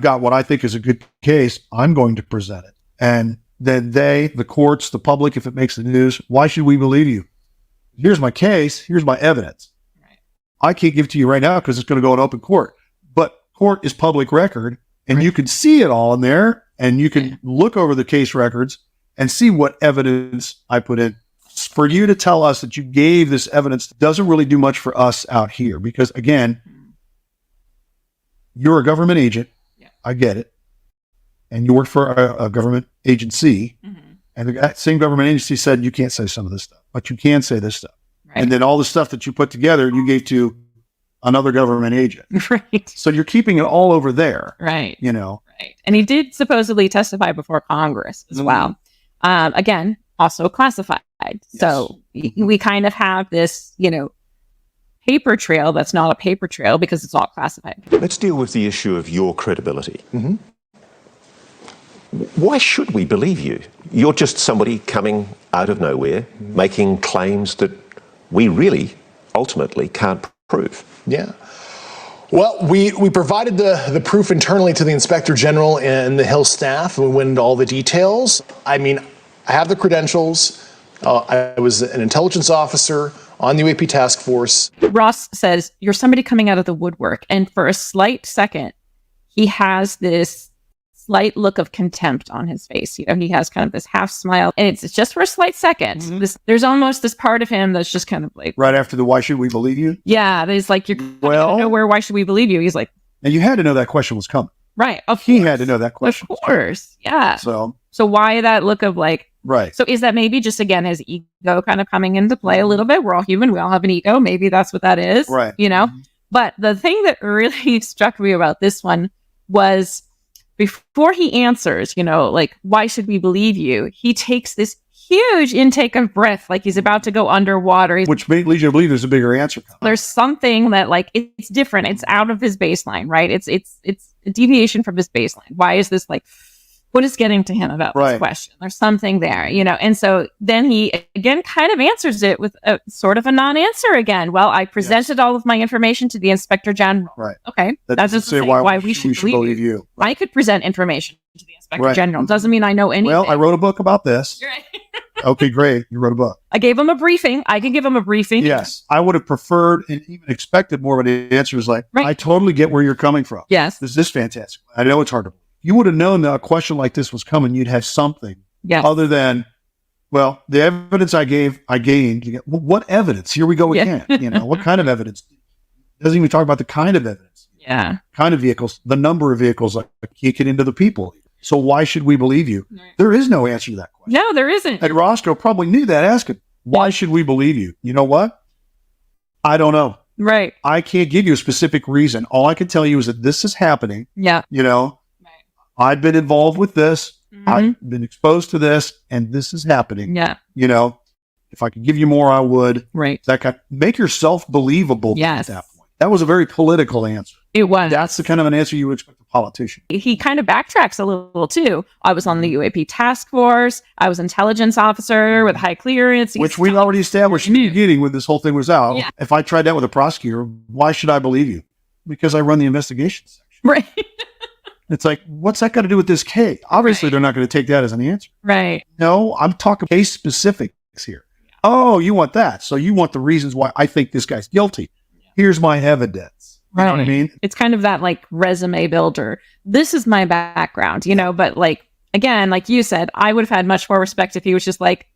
got what I think is a good case. I'm going to present it. And then the courts, the public, if it makes the news, why should we believe you? Here's my case. Here's my evidence. Right. I can't give it to you right now because it's going to go in open court. But court is public record, and you can see it all in there, and you can look over the case records and see what evidence I put in. For you to tell us that you gave this evidence doesn't really do much for us out here because, again, you're a government agent. Yeah. I get it. And you work for a government agency. And the same government agency said you can't say some of this stuff, but you can say this stuff. Right. And then all the stuff that you put together, you gave to another government agent. Right. So you're keeping it all over there. Right. You know. Right. And he did supposedly testify before Congress as well. Again, also classified. Yes. So we kind of have this, paper trail that's not a paper trail because it's all classified. Let's deal with the issue of your credibility. Why should we believe you? You're just somebody coming out of nowhere, making claims that we really ultimately can't prove. Yeah. Well, we provided the proof internally to the Inspector General and the Hill staff, and we went into all the details. I mean, I have the credentials. I was an intelligence officer on the UAP task force. Ross says, you're somebody coming out of the woodwork. And for a slight second, he has this slight look of contempt on his face. He has kind of this half smile. And it's just for a slight second. There's almost this part of him that's just kind of like... Right after the why should we believe you? Yeah, there's like, you're nowhere, why should we believe you? He's like... And you had to know that question was coming. Right, of course. He had to know that question. Of course, yeah. So why that look of like... Right. So is that maybe just, again, his ego kind of coming into play a little bit? We're all human. We all have an ego. Maybe that's what that is. Right. But the thing that really struck me about this one was before he answers, like, why should we believe you? He takes this huge intake of breath, like he's about to go underwater. Which leads you to believe there's a bigger answer coming. There's something that, like, it's different. It's out of his baseline, right? It's a deviation from his baseline. Why is this like... What is getting to him about this question? There's something there, And so then he again kind of answers it with a sort of a non-answer again. Well, I presented all of my information to the Inspector General. Right. Okay. That doesn't say why we should believe you. Right. I could present information to the Inspector General. Doesn't mean I know anything. Well, I wrote a book about this. Right. Okay, great. You wrote a book. I gave him a briefing. I can give him a briefing. Yes. I would have preferred and even expected more, but the answer is like, I totally get where you're coming from. Yes. This is fantastic. I know it's hard to believe. You would have known that a question like this was coming. You'd have something other than, well, the evidence I gained. What evidence? Here we go again. What kind of evidence? Doesn't even talk about the kind of evidence. Yeah. Kind of vehicles, the number of vehicles, like can't get into the people. So why should we believe you? Right. There is no answer to that question. No, there isn't. And Roscoe probably knew that. Ask him, why should we believe you? You know what? I don't know. Right. I can't give you a specific reason. All I can tell you is that this is happening. Yeah. I've been involved with this. I've been exposed to this, and this is happening. Yeah. If I could give you more, I would. Right. Make yourself believable at that point. That was a very political answer. It was. That's the kind of an answer you would expect a politician. He kind of backtracks a little, too. I was on the UAP task force. I was intelligence officer with high clearance. Which we've already established in the beginning when this whole thing was out. Yeah. If I tried that with a prosecutor, why should I believe you? Because I run the investigation section. Right. It's like, what's that got to do with this case? Obviously, they're not going to take that as an answer. Right. No, I'm talking case specifics here. Oh, you want that. So you want the reasons why I think this guy's guilty. Here's my evidence. You know what I mean? It's kind of that like resume builder. This is my background, but like, again, like you said, I would have had much more respect if he was just like,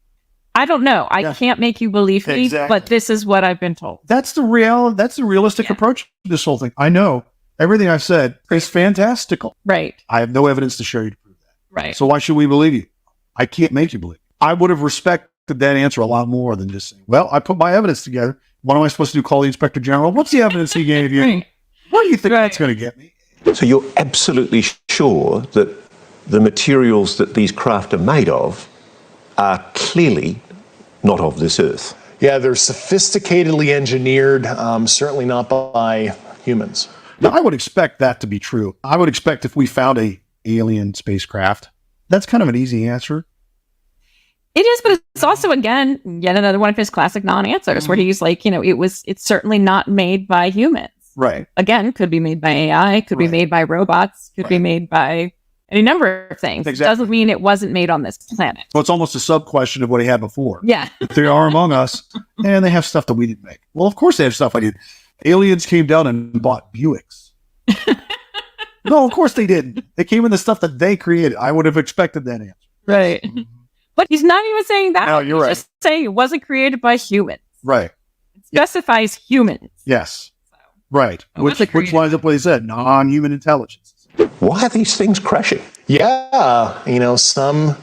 I don't know. I can't make you believe me, but this is what I've been told. That's the realistic approach to this whole thing. I know. Everything I've said is fantastical. Right. I have no evidence to show you to prove that. Right. So why should we believe you? I can't make you believe. I would have respected that answer a lot more than just saying, well, I put my evidence together. What am I supposed to do? Call the Inspector General? What's the evidence he gave you? Right. What do you think that's going to get me? So you're absolutely sure that the materials that these craft are made of are clearly not of this earth? Yeah, they're sophisticatedly engineered, certainly not by humans. Now, I would expect that to be true. I would expect if we found a alien spacecraft, that's kind of an easy answer. It is, but it's also, again, yet another one of his classic non-answers where he's like, it's certainly not made by humans. Right. Again, could be made by AI, could be made by robots, could be made by any number of things. Exactly. Doesn't mean it wasn't made on this planet. So it's almost a sub-question of what he had before. Yeah. If they are among us, and they have stuff that we didn't make. Well, of course they have stuff I did. Aliens came down and bought Buicks. No, of course they didn't. They came in the stuff that they created. I would have expected that answer. Right. But he's not even saying that. No, you're he's right. just saying it wasn't created by humans. Right. It specifies humans. Yes. Right. It wasn't Which created. lines up what he said, non-human intelligence. Why are these things crashing? Yeah, some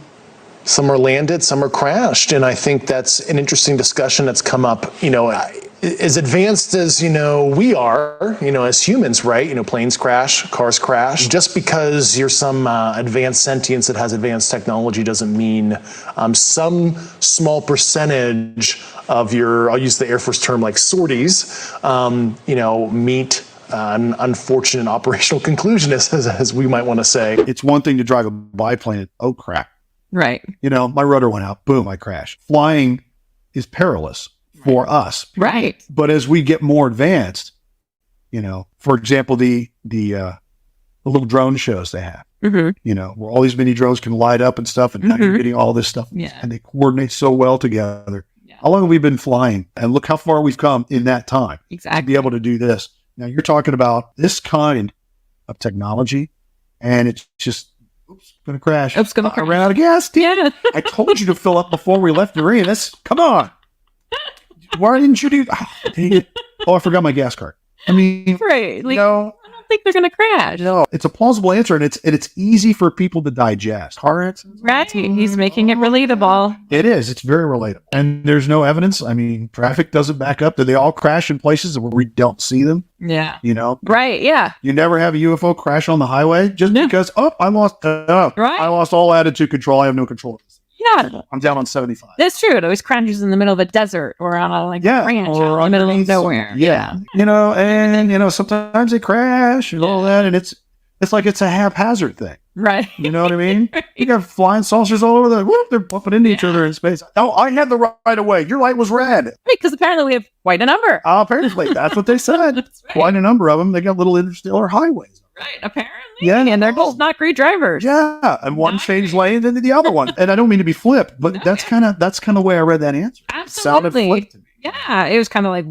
are landed, some are crashed, and I think that's an interesting discussion that's come up. As advanced as we are, as humans, right? Planes crash, cars crash. Just because you're some advanced sentience that has advanced technology doesn't mean some small percentage of your, I'll use the Air Force term like sorties, meet an unfortunate operational conclusion, as we might want to say. It's one thing to drive a biplane and, oh, crap. Right. My rudder went out. Boom, I crashed. Flying is perilous for us. Right. But as we get more advanced, for example, the little drone shows they have, where all these mini drones can light up and stuff, and now you're getting all this stuff, and they coordinate so well together. Yeah. How long have we been flying? And look how far we've come in that time. Exactly. To be able to do this. Now you're talking about this kind of technology, and it's just, going to crash. Oops, going to crash. I ran out of gas. Yeah. I told you to fill up before we left the arena. Come on. Why didn't you do that? Dang it. Oh, I forgot my gas card. I mean, right. Like, no. I don't think they're going to crash. No, it's a plausible answer, and it's easy for people to digest. Car accidents? Right. He's making it relatable. It is. It's very relatable. And there's no evidence. I mean, traffic doesn't back up. Do they all crash in places where we don't see them? Yeah. Right, yeah. You never have a UFO crash on the highway just because, I lost all attitude control. I have no control. Yeah. I'm down on 75. That's true. It always crashes in the middle of a desert or on a ranch or in the middle of nowhere. Yeah. And sometimes they crash and all that, and it's like it's a haphazard thing. Right. You know what I mean? You got flying saucers all over they're bumping into each other in space. Oh, I had the right of way. Your light was red. Because apparently we have quite a number. Apparently. That's what they said. That's right. Quite a number of them. They got little interstellar highways. Right, apparently. Yeah. And they're just not great drivers. Yeah. And one changed lanes into the other one. And I don't mean to be flip, but that's kind of the way I read that answer. Absolutely. It sounded flip to me. Yeah. It was kind of like,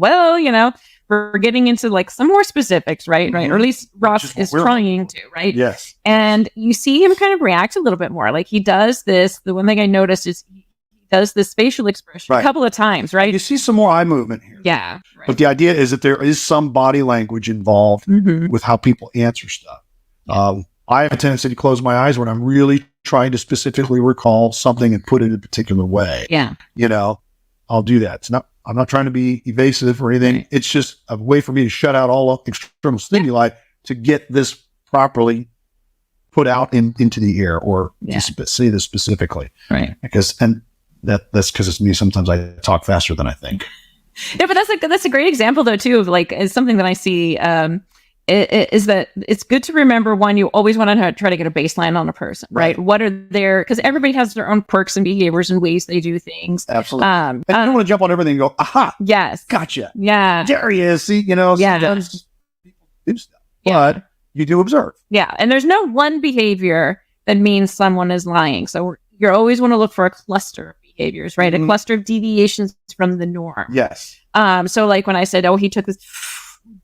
we're getting into like some more specifics, right? Right. Or at least Ross is trying to, right? Yes. And you see him kind of react a little bit more. Like he does this. The one thing I noticed is he does this facial expression a couple of times, right? You see some more eye movement here. Yeah. Right. But the idea is that there is some body language involved with how people answer stuff. I have a tendency to close my eyes when I'm really trying to specifically recall something and put it in a particular way. Yeah. I'll do that. I'm not trying to be evasive or anything. Right. It's just a way for me to shut out all external stimuli to get this properly put out into the air or to say this specifically. Right. That's because it's me. Sometimes I talk faster than I think. Yeah, but that's a great example though too of like is something that I see is that it's good to remember one, you always want to try to get a baseline on a person, right? What are their, because everybody has their own quirks and behaviors and ways they do things. Absolutely. And you don't want to jump on everything and go, aha. Yes. Gotcha. Yeah. There he is. See, sometimes people do stuff, but you do observe. Yeah. And there's no one behavior that means someone is lying. So you always want to look for a cluster of behaviors, right? A cluster of deviations from the norm. Yes. So like when I said, he took this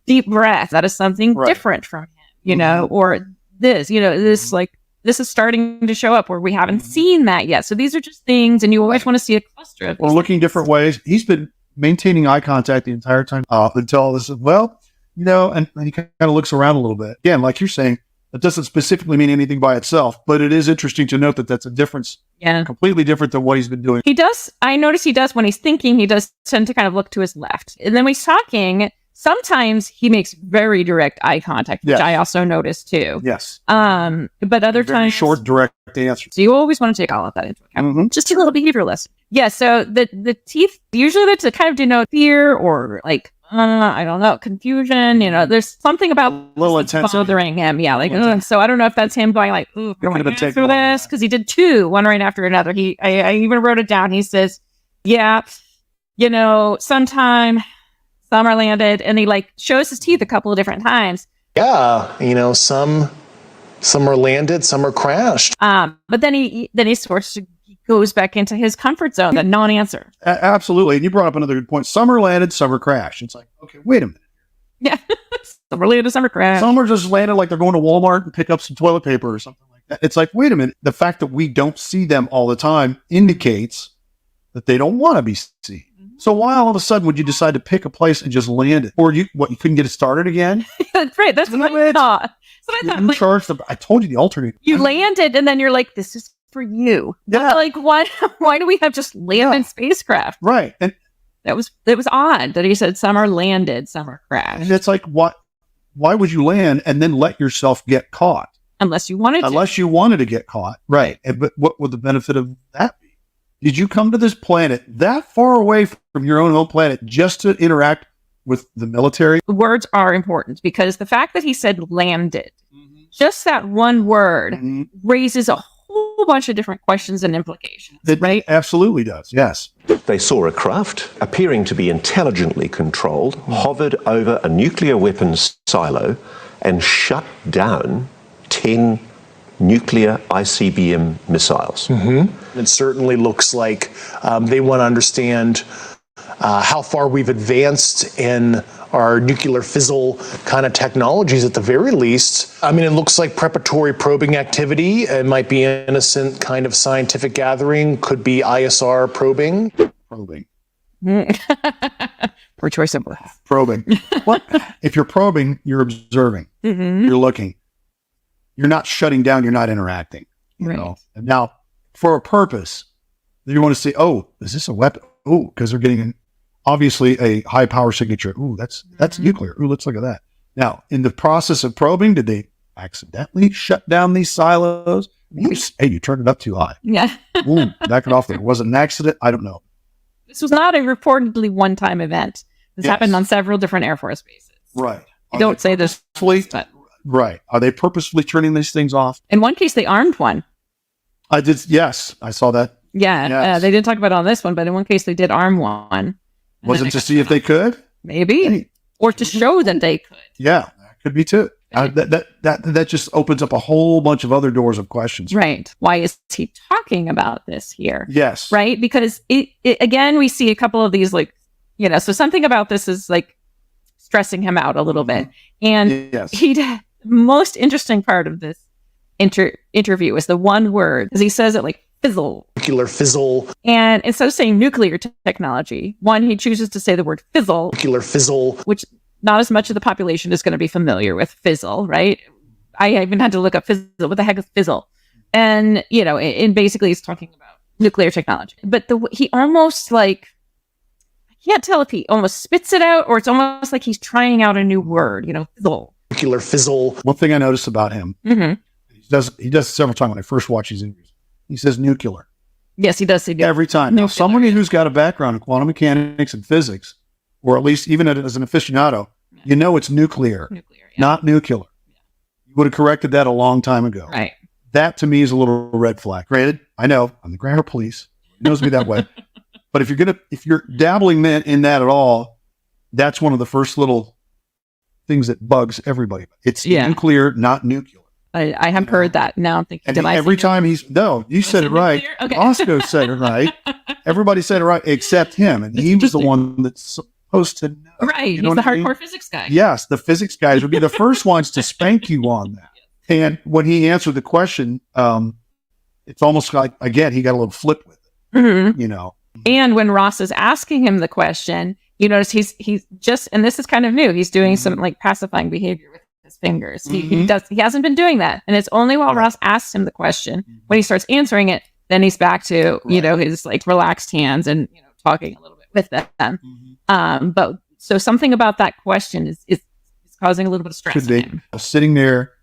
deep breath, that is something different from him, or this, this is starting to show up where we haven't seen that yet. So these are just things, and you always want to see a cluster of these or looking different ways. He's been maintaining eye contact the entire time until this is, and he kind of looks around a little bit. Again, like you're saying, that doesn't specifically mean anything by itself, but it is interesting to note that that's a difference. Yeah. Completely different than what he's been doing. I notice he does when he's thinking, he does tend to kind of look to his left. And then when he's talking, sometimes he makes very direct eye contact, which I also noticed too. Yes. But other times, short, direct answers. So you always want to take all of that into account. Just a little behavioral lesson. Yeah. So the teeth, usually that's to kind of denote fear or like, I don't know, confusion. There's something about A little intensity. bothering him. Yeah, like, so I don't know if that's him going like, ooh, You're I'm gonna take through this, because he did two, one right after another. I even wrote it down. He says, yeah, sometime some are landed, and he like shows his teeth a couple of different times. Yeah, some are landed, some are crashed. But then he sort of goes back into his comfort zone, that non-answer. Absolutely. And you brought up another good point. Some are landed, some are crashed. It's like, okay, wait a minute. Yeah. Some are landed, some are crashed. Some are just landed like they're going to Walmart and pick up some toilet paper or something like that. It's like, wait a minute. The fact that we don't see them all the time indicates that they don't want to be seen. So why all of a sudden would you decide to pick a place and just land it? Or you couldn't get it started again? Right. That's what I thought. I told you the alternative. You landed, and then you're like, this is for you. Yeah. Like, why do we have just landed spacecraft? Right. And it was odd that he said some are landed, some are crashed. And it's like, why would you land and then let yourself get caught? Unless you wanted to get caught. Right. But what would the benefit of that be? Did you come to this planet that far away from your own home planet just to interact with the military? Words are important, because the fact that he said landed, just that one word raises a whole bunch of different questions and implications. It right? Absolutely does. Yes. They saw a craft, appearing to be intelligently controlled, hovered over a nuclear weapons silo and shut down 10 nuclear ICBM missiles. It certainly looks like they want to understand how far we've advanced in our nuclear fizzle kind of technologies at the very least. I mean, it looks like preparatory probing activity. It might be innocent kind of scientific gathering, could be ISR probing. Probing. Poor choice of words. Probing. What? If you're probing, you're observing. You're looking. You're not shutting down. You're not interacting. You know? And now, for a purpose, you want to say, oh, is this a weapon? Oh, because they're getting obviously a high power signature. Ooh, that's nuclear. Ooh, let's look at that. Now, in the process of probing, did they accidentally shut down these silos? Hey, you turned it up too high. Yeah. Ooh, back it off there. Was it an accident? I don't know. This was not a reportedly one-time event. This happened on several different Air Force bases. Right. I don't say this, but right. Are they purposefully turning these things off? In one case, they armed one. I did. Yes, I saw that. Yeah, Yes. they didn't talk about it on this one, but in one case, they did arm one. Was it to see if they could? Maybe, or to show that they could. Yeah, that could be too. That just opens up a whole bunch of other doors of questions. Right. Why is he talking about this here? Yes. Right. Because it again, we see a couple of these, like, so something about this is like stressing him out a little bit. And most interesting part of this interview is the one word, because he says it like fizzle. Nuclear fizzle. And instead of saying nuclear technology, he chooses to say the word fizzle. Nuclear fizzle. Which not as much of the population is going to be familiar with fizzle, right? I even had to look up fizzle. What the heck is fizzle? And, and basically he's talking about nuclear technology. But he almost I can't tell if he almost spits it out or it's almost like he's trying out a new word, fizzle. Nuclear fizzle. One thing I noticed about him, he does several times when I first watch these interviews. He says nuclear. Yes, he does say nuclear. Every time. Now, somebody who's got a background in quantum mechanics and physics, or at least even as an aficionado, it's nuclear, not nuclear. Yeah. You would have corrected that a long time ago. Right. That to me is a little red flag. Granted, I know I'm the grammar police. It knows me that way. But if you're dabbling in that at all, that's one of the first little things that bugs everybody. It's nuclear, not nuclear. I have heard that. Now I'm thinking, and every time you said it right. Okay. Osco said it right. Everybody said it right except him. And he was the one that's supposed to know. Right. He's the hardcore physics guy. Yes. The physics guys would be the first ones to spank you on that. And when he answered the question, it's almost like, again, he got a little flip with it, Mm-hmm. And when Ross is asking him the question, you notice he's just, and this is kind of new, he's doing some pacifying behavior with his fingers. He hasn't been doing that. And it's only while Ross asks him the question, when he starts answering it, then he's back to, his relaxed hands and, talking a little bit with them. But so something about that question is causing a little bit of stress. Could be. Sitting there,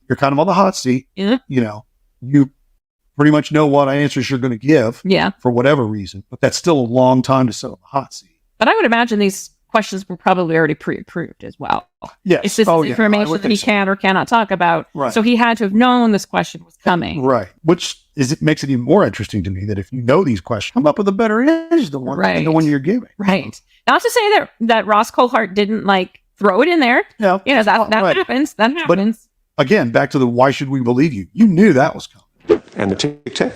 you're kind of on the hot seat. Yeah. You pretty much know what answers you're going to give. Yeah. For whatever reason, but that's still a long time to sit on the hot seat. But I would imagine these questions were probably already pre-approved as well. Yes. It's this information that he can or cannot talk about. Right. So he had to have known this question was coming. Right. Which it makes it even more interesting to me that if you know these questions, come up with a better answer than the one you're giving. Right. Not to say that Ross Coulthart didn't throw it in there. Yeah. That happens. That happens. But again, back to the why should we believe you? You knew that was coming. And the tic-tac?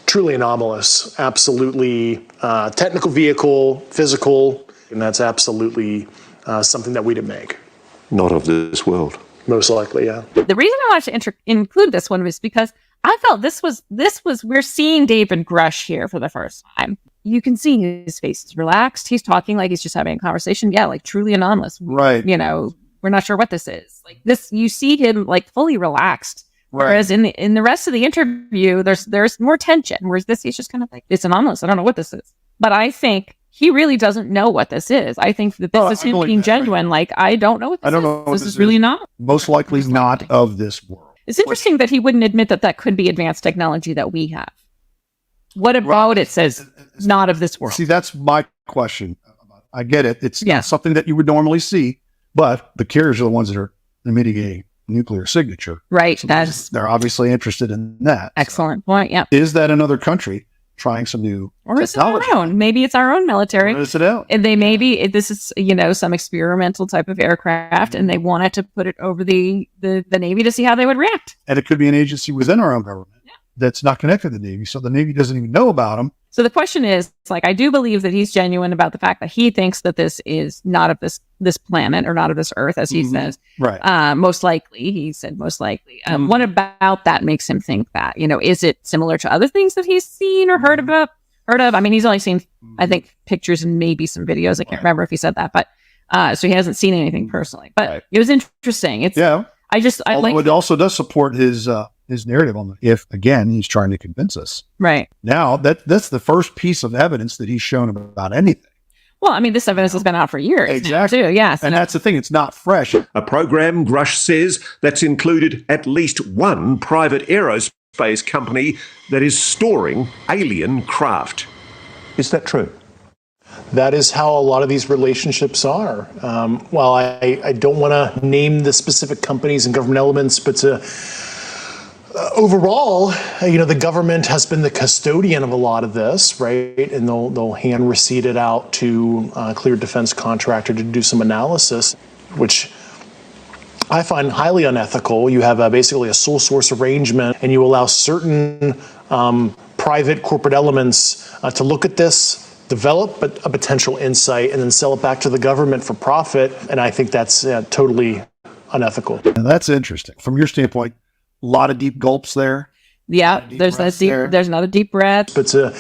Truly anomalous, absolutely technical vehicle, physical, and that's absolutely something that we didn't make. Not of this world. Most likely, yeah. The reason I wanted to include this one was because I felt this was we're seeing David Grusch here for the first time. You can see his face is relaxed. He's talking like he's just having a conversation. Yeah, truly anomalous. Right. We're not sure what this is. This, you see him fully relaxed. Right. Whereas in the rest of the interview, there's more tension. Whereas this, he's just kind of it's anomalous. I don't know what this is. But I think he really doesn't know what this is. I think that this is him being genuine. Right. I don't know what this is. I don't know what this is really not. Most likely not of this world. It's interesting that he wouldn't admit that could be advanced technology that we have. What about it says not of this world? See, that's my question. I get it. It's not something that you would normally see, but the carriers are the ones that are emitting a nuclear signature. Right. So they're obviously interested in that. Excellent point. Yeah. Is that another country trying some new technology? Is it our own? Maybe it's our own military. Or is it out? And this is, some experimental type of aircraft, and they wanted to put it over the Navy to see how they would react. And it could be an agency within our own government that's not connected to the Navy. So the Navy doesn't even know about them. So the question is, I do believe that he's genuine about the fact that he thinks that this is not of this planet or not of this Earth, as he says. Right. Most likely, he said most likely. What about that makes him think that? Is it similar to other things that he's seen or heard of? I mean, he's only seen, I think, pictures and maybe some videos. I can't remember if he said that, but so he hasn't seen anything personally. But it was interesting. It also does support his narrative on if again he's trying to convince us. Right. Now that's the first piece of evidence that he's shown about anything. Well, I mean, this evidence has been out for years. Exactly. Too, yes. And that's the thing. It's not fresh. A program, Grusch says, that's included at least one private aerospace company that is storing alien craft. Is that true? That is how a lot of these relationships are. While I don't want to name the specific companies and government elements, but overall, the government has been the custodian of a lot of this, right? And they'll hand receipt it out to a cleared defense contractor to do some analysis, which I find highly unethical. You have basically a sole source arrangement, and you allow certain private corporate elements to look at this, develop a potential insight, and then sell it back to the government for profit. And I think that's totally unethical. And that's interesting. From your standpoint, a lot of deep gulps there. Yeah, there's another deep breath. But and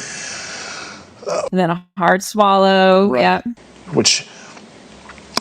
then a hard swallow. Right. Yeah. Which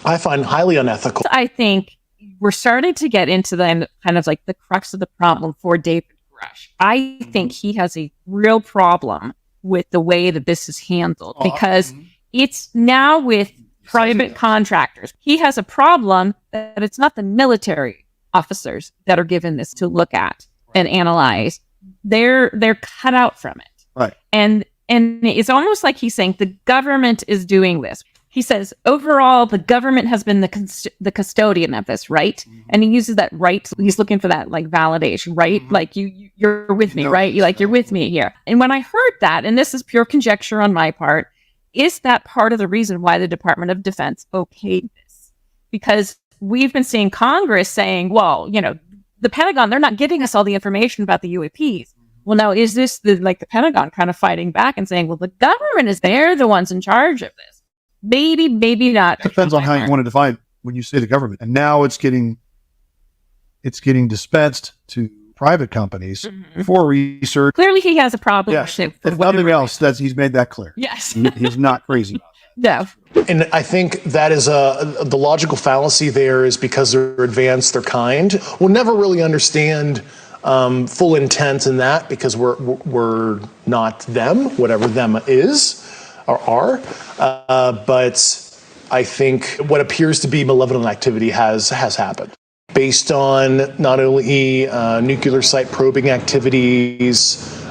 I find highly unethical. I think we're starting to get into the kind of the crux of the problem for David Grusch. I think he has a real problem with the way that this is handled because it's now with private contractors. He has a problem that it's not the military officers that are given this to look at and analyze. They're cut out from it. Right. And it's almost like he's saying the government is doing this. He says, overall, the government has been the custodian of this, right? Mm-hmm. And he uses that right. He's looking for that validation, right? Mm-hmm. You're with me, right? You're with me here. And when I heard that, and this is pure conjecture on my part, is that part of the reason why the Department of Defense okayed this? Because we've been seeing Congress saying, well, the Pentagon, they're not giving us all the information about the UAPs. Well, now is this the Pentagon kind of fighting back and saying, well, the government they're the ones in charge of this? Maybe not. It depends on how you want to define when you say the government. And now it's getting dispensed to private companies for research. Clearly he has a problem. Yes. If nothing else, he's made that clear. Yes. He's not crazy about that. No. And I think that is the logical fallacy there is because they're advanced, they're kind. We'll never really understand full intent in that because we're not them, whatever them is or are. But I think what appears to be malevolent activity has happened based on not only nuclear site probing activities,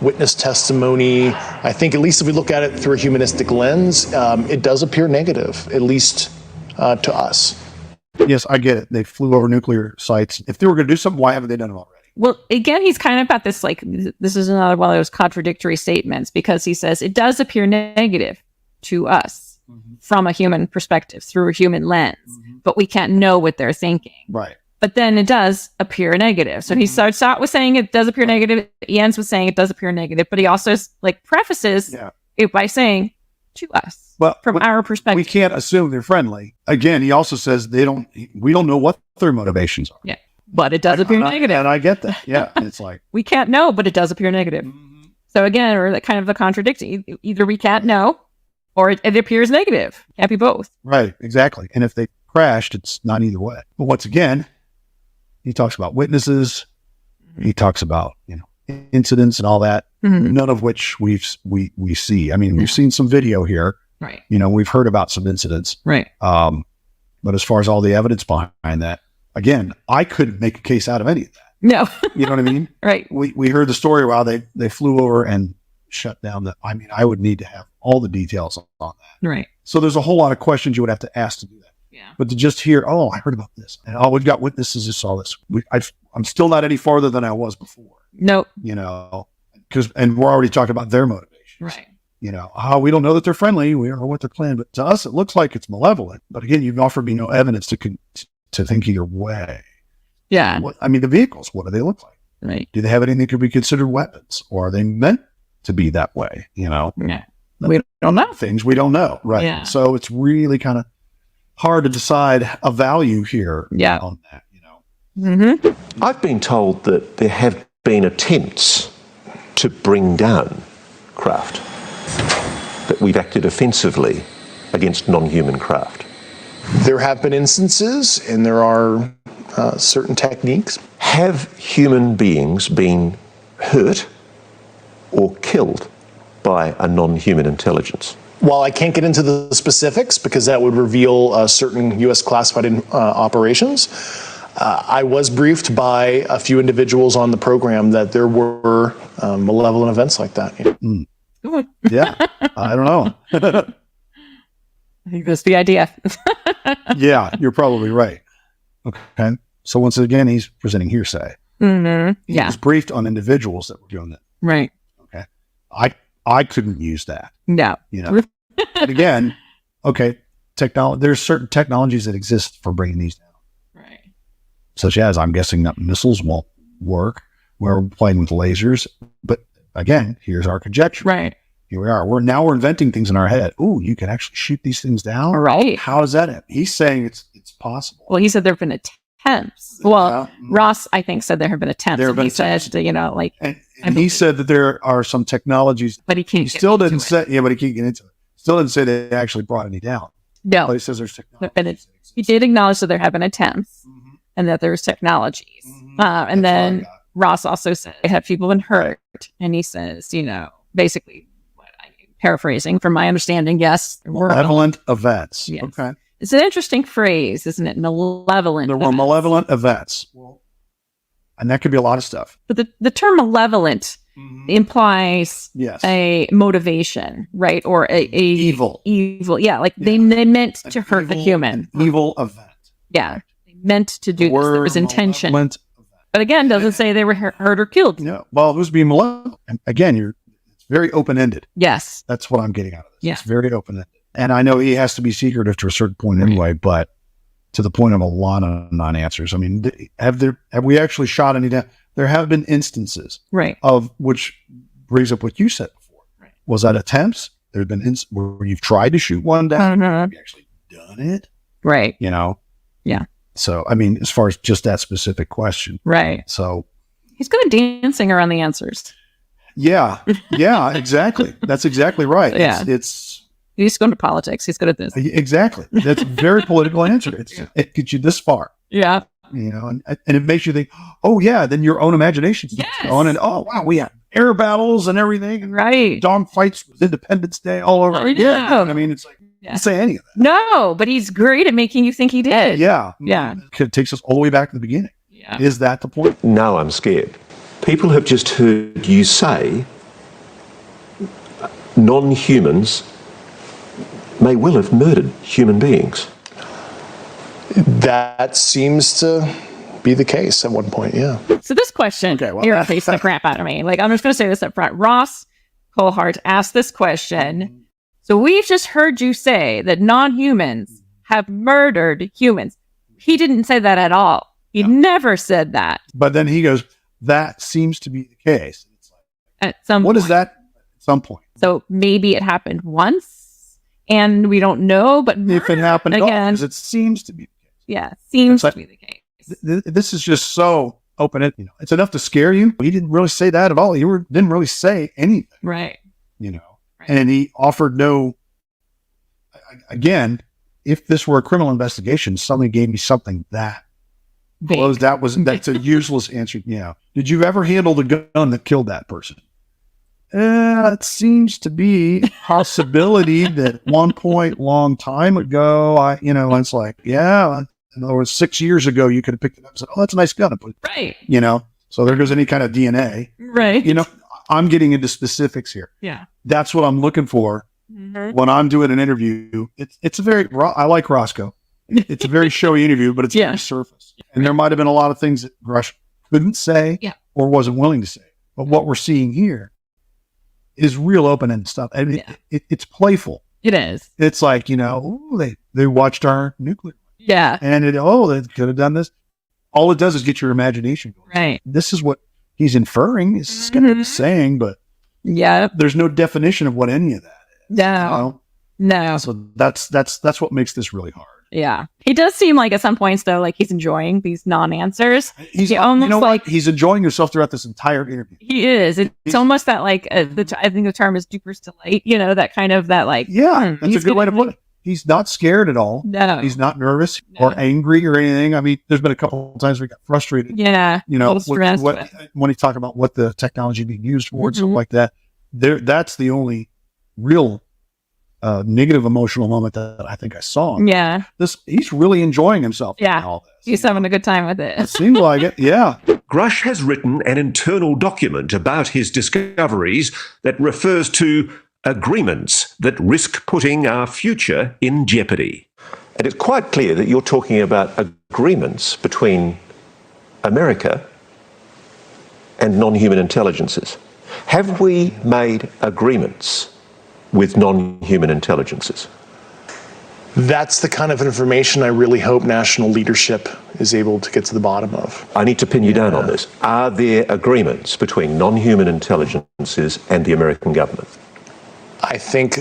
witness testimony. I think at least if we look at it through a humanistic lens, it does appear negative, at least to us. Yes, I get it. They flew over nuclear sites. If they were going to do something, why haven't they done it already? Well, again, he's kind of got this, like, this is another one of those contradictory statements, because he says it does appear negative to us from a human perspective, through a human lens, but we can't know what they're thinking. Right. But then it does appear negative. So he starts out with saying it does appear negative. He ends with saying it does appear negative, but he also like prefaces it by saying to us, from our perspective. We can't assume they're friendly. Again, he also says we don't know what their motivations are. Yeah. But it does appear negative. And I get that. Yeah. It's like, we can't know, but it does appear negative. So again, or that kind of a contradiction. Either we can't know or it appears negative. Can't be both. Right. Exactly. And if they crashed, it's not either way. But once again, he talks about witnesses. He talks about, incidents and all that, none of which we see. I mean, we've seen some video here. Right. We've heard about some incidents. Right. But as far as all the evidence behind that, again, I couldn't make a case out of any of that. No. You know what I mean? Right. We heard the story while they flew over and shut down I would need to have all the details on that. Right. So there's a whole lot of questions you would have to ask to do that. Yeah. But to just hear, I heard about this, and we've got witnesses who saw this. I'm still not any farther than I was before. Nope. And we're already talking about their motivations. Right. We don't know that they're friendly. We don't know what they're planning, but to us, it looks like it's malevolent. But again, you've offered me no evidence to think either way. Yeah. The vehicles, what do they look like? Right. Do they have anything that could be considered weapons, or are they meant to be that way? Yeah. We don't know. Things we don't know. Right. Yeah. So it's really kind of hard to decide a value here on that, I've been told that there have been attempts to bring down craft, that we've acted offensively against non-human craft. There have been instances, and there are certain techniques. Have human beings been hurt or killed by a non-human intelligence? While I can't get into the specifics because that would reveal certain U.S. classified operations, I was briefed by a few individuals on the program that there were malevolent events like that. Yeah, I don't know. I think that's the idea. Yeah, you're probably right. Okay. So once again, he's presenting hearsay. Yeah. He was briefed on individuals that were doing that. Right. Okay. I couldn't use that. No. But again, okay, there's certain technologies that exist for bringing these down. Right. Such as, I'm guessing that missiles won't work. We're playing with lasers. But again, here's our conjecture. Right. Here we are. We're inventing things in our head. Ooh, you can actually shoot these things down? Right. How does that happen? He's saying it's possible. Well, he said there have been attempts. Well, Ross, I think, said there have been attempts. There have been attempts. And he said that there are some technologies. But he can't. He still didn't say. Yeah, but he can't get into it. Still didn't say they actually brought any down. No. But he says there's technology. He did acknowledge that there have been attempts and that there's technologies. And then Ross also said have people been hurt. And he says, basically, paraphrasing from my understanding, yes. Malevolent events. Yes. Okay. It's an interesting phrase, isn't it? Malevolent. There were malevolent events. And that could be a lot of stuff. But the term malevolent implies a motivation, right? Or a evil. Evil. Yeah. Like they meant to hurt the human. Evil event. Yeah. They meant to do this. There was intention. Event. But again, doesn't say they were hurt or killed. No. Well, it was being malevolent. And again, it's very open-ended. Yes. That's what I'm getting out of this. Yeah. It's very open-ended. And I know he has to be secretive to a certain point anyway, but to the point of a lot of non-answers. I mean, have we actually shot any down? There have been instances, right, of which brings up what you said before. Right. Was that attempts? There have been where you've tried to shoot one down. Have you actually done it? Right. Yeah. So, as far as just that specific question. Right. So. He's good at dancing around the answers. Yeah. Yeah, exactly. That's exactly right. Yeah. He's going to politics. He's good at this. Exactly. That's a very political answer. It gets you this far. Yeah. And it makes you think, oh yeah, then your own imagination starts going, and oh wow, we have air battles and everything. Right. Dog fights with Independence Day all over. Yeah. It's like, you didn't say any of that. No, but he's great at making you think he did. Yeah. Yeah. It takes us all the way back to the beginning. Yeah. Is that the point? No, I'm scared. People have just heard you say non-humans may well have murdered human beings. That seems to be the case at one point, yeah. So this question irritates the crap out of me. Like, I'm just going to say this up front. Ross Colhart asked this question. So we've just heard you say that non-humans have murdered humans. He didn't say that at all. He never said that. But then he goes, that seems to be the case. It's like, at some what point. is that? At some point. So maybe it happened once and we don't know, but If it happened again, because it seems to be the case. Yeah, seems like, to be the case. This is just so open. It's enough to scare you. He didn't really say that at all. He didn't really say anything. Right. Right. And he offered no, again, if this were a criminal investigation, somebody gave me something that close. That's a useless answer. Yeah. Did you ever handle the gun that killed that person? It seems to be a possibility that at one point, long time ago, it's like, yeah, in other words, 6 years ago, you could have picked it up and said, oh, that's a nice gun. Right. So there goes any kind of DNA. Right. I'm getting into specifics here. Yeah. That's what I'm looking for when I'm doing an interview. It's a very, I like Roscoe. It's a very showy interview, but it's very surface. And there might have been a lot of things that Grusch couldn't say or wasn't willing to say. But what we're seeing here is real open-ended stuff. I mean, it's playful. It is. It's like, they watched our nuclear. Yeah. And they could have done this. All it does is get your imagination going. Right. This is what he's inferring. He's going to be saying, but there's no definition of what any of that is. No. No. So that's what makes this really hard. Yeah. He does seem like at some points though, like he's enjoying these non-answers. He's almost like he's enjoying himself throughout this entire interview. He is. It's almost that like I think the term is duper's delight. That kind of that like. Yeah, that's a good way to put it. He's not scared at all. No. He's not nervous or angry or anything. I mean, there's been a couple of times where he got frustrated. Yeah. When he talked about what the technology being used for and stuff like that. That's the only real negative emotional moment that I think I saw. Yeah. He's really enjoying himself. Yeah. In all this. He's having a good time with it. It seems like it. Yeah. Grusch has written an internal document about his discoveries that refers to agreements that risk putting our future in jeopardy. And it's quite clear that you're talking about agreements between America and non-human intelligences. Have we made agreements with non-human intelligences? That's the kind of information I really hope national leadership is able to get to the bottom of. I need to pin you down on this. Are there agreements between non-human intelligences and the American government? I think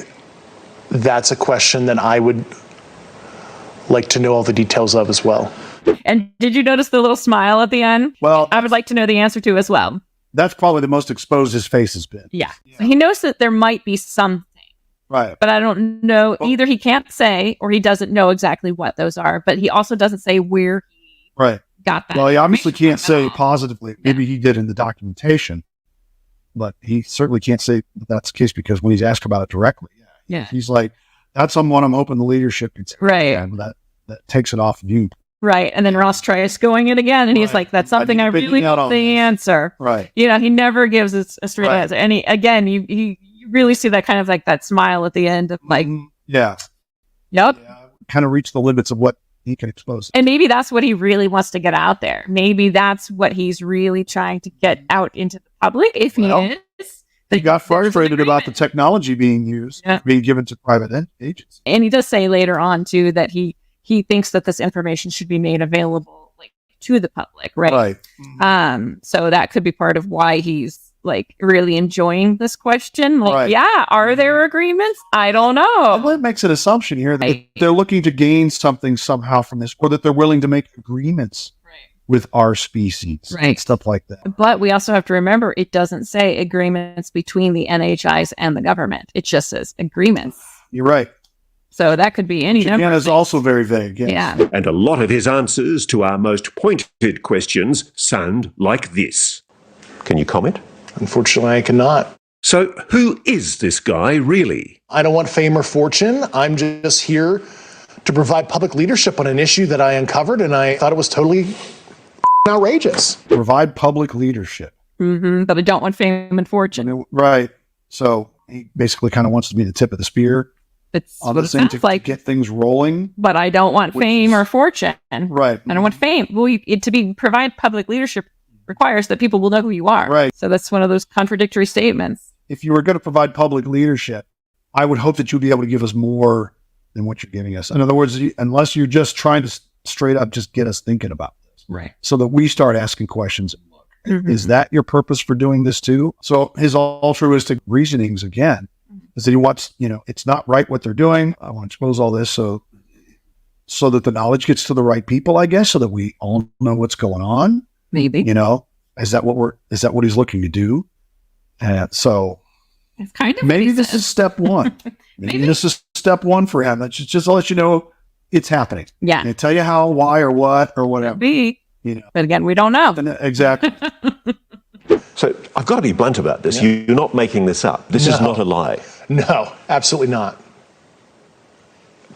that's a question that I would like to know all the details of as well. And did you notice the little smile at the end? Well, I would like to know the answer to as well. That's probably the most exposed his face has been. Yeah. So he knows that there might be something. Right. But I don't know. Either he can't say or he doesn't know exactly what those are. But he also doesn't say where he got that. Well, he obviously can't say positively. Maybe he did in the documentation. But he certainly can't say that's the case because when he's asked about it directly, he's like, that's someone I'm hoping the leadership can say. Right. And that takes it off of you. Right. And then Ross tries going in again. And he's like, that's something I really need the answer. Right. He never gives us a straight answer. And you really see that kind of like that smile at the end of like, yep. Kind of reach the limits of what he can expose. And maybe that's what he really wants to get out there. Maybe that's what he's really trying to get out into the public. If he is. He got frustrated about the technology being used, being given to private agencies. And he does say later on too that he thinks that this information should be made available like to the public, right? Right. So that could be part of why he's like really enjoying this question. Like, are there agreements? I don't know. Well, it makes an assumption here that they're looking to gain something somehow from this, or that they're willing to make agreements with our species, stuff like that. But we also have to remember, it doesn't say agreements between the NHIs and the government. It just says agreements. You're right. So that could be any number. Again, is also very vague. Yes. Yeah. And a lot of his answers to our most pointed questions sound like this. Can you comment? Unfortunately, I cannot. So who is this guy really? I don't want fame or fortune. I'm just here to provide public leadership on an issue that I uncovered, and I thought it was totally outrageous. Provide public leadership. But I don't want fame and fortune. Right. So he basically kind of wants to be the tip of the spear. It's on what the it thing sounds to like. get things rolling. But I don't want fame or fortune. Right. I don't want fame. Well, provide public leadership requires that people will know who you are. Right. So that's one of those contradictory statements. If you were going to provide public leadership, I would hope that you'd be able to give us more than what you're giving us. In other words, unless you're just trying to straight up just get us thinking about this. Right. So that we start asking questions. Is that your purpose for doing this too? So his altruistic reasonings again is that he wants, it's not right what they're doing. I want to expose all this so that the knowledge gets to the right people, I guess, so that we all know what's going on. Maybe. Is that what he's looking to do? So it's kind of maybe this is step one. maybe this is step one for him. That's just to let you know it's happening. Yeah. And tell you how, why, or what, or whatever. Maybe. But again, we don't know. Exactly. So I've got to be blunt about this. Yeah. You're not making this up. This is not a lie. No, absolutely not.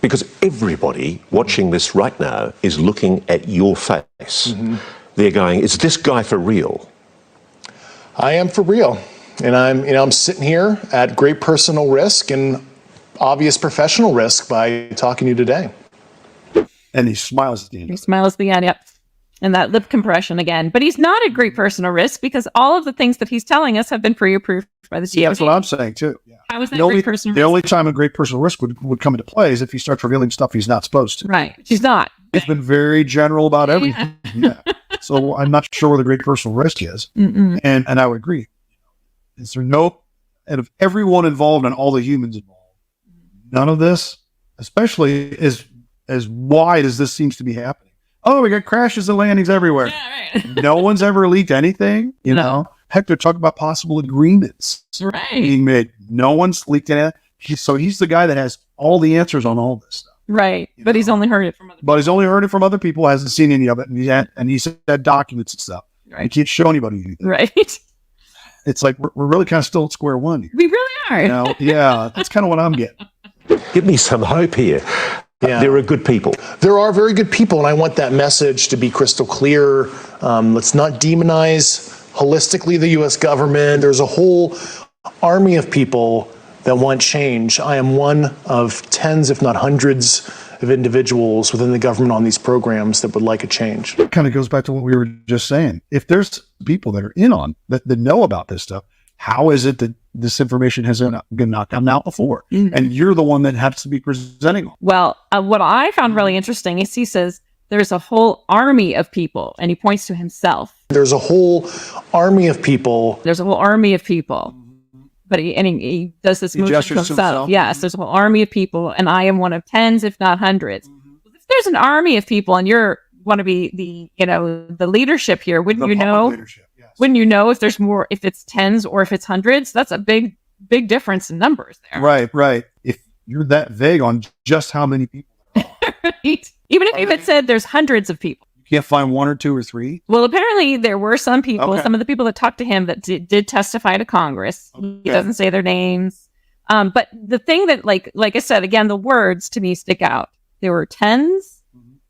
Because everybody watching this right now is looking at your face. They're going, is this guy for real? I am for real. And I'm sitting here at great personal risk and obvious professional risk by talking to you today. And he smiles at the end. He smiles at the end, yep. And that lip compression again. But he's not at great personal risk because all of the things that he's telling us have been pre-approved by the DOD. That's what I'm saying too. Yeah. How is that great personal risk? The only time a great personal risk would come into play is if he starts revealing stuff he's not supposed to. Right. He's not. He's been very general about everything. Yeah. So I'm not sure where the great personal risk is. And I would agree. Is there out of everyone involved and all the humans involved, none of this, especially as wide as this seems to be happening. Oh, we got crashes and landings everywhere. Yeah, right. No one's ever leaked anything, know. Heck, they're talking about possible agreements being made. No one's leaked anything. He's the guy that has all the answers on all this stuff. Right. But he's only heard it from other people. But he's only heard it from other people, hasn't seen any of it, and he's had documents and stuff. Right. He can't show anybody anything. Right. It's like we're really kind of still at square one here. We really are. Yeah, that's kind of what I'm getting. Give me some hope here. Yeah. There are good people. There are very good people, and I want that message to be crystal clear. Let's not demonize holistically the U.S. government. There's a whole army of people that want change. I am one of tens, if not hundreds, of individuals within the government on these programs that would like a change. It kind of goes back to what we were just saying. If there's people that are in on, that know about this stuff, how is it that this information has been knocked out before? And you're the one that has to be presenting on. Well, what I found really interesting is he says there's a whole army of people, and he points to himself. There's a whole army of people. There's a whole army of people. But he does this motion to himself. Yes, there's a whole army of people, and I am one of tens, if not hundreds. If there's an army of people, and you're want to be the leadership here, wouldn't you know? Leadership, yes. Wouldn't you know if there's more, if it's tens or if it's hundreds? That's a big difference in numbers there. Right. If you're that vague on just how many people there are. Right. Even if you had said there's hundreds of people. You can't find one or two or three? Well, apparently there were some people, Okay. some of the people that talked to him that did testify to Congress. Okay. He doesn't say their names. But the thing that, like I said, again, the words to me stick out. There were tens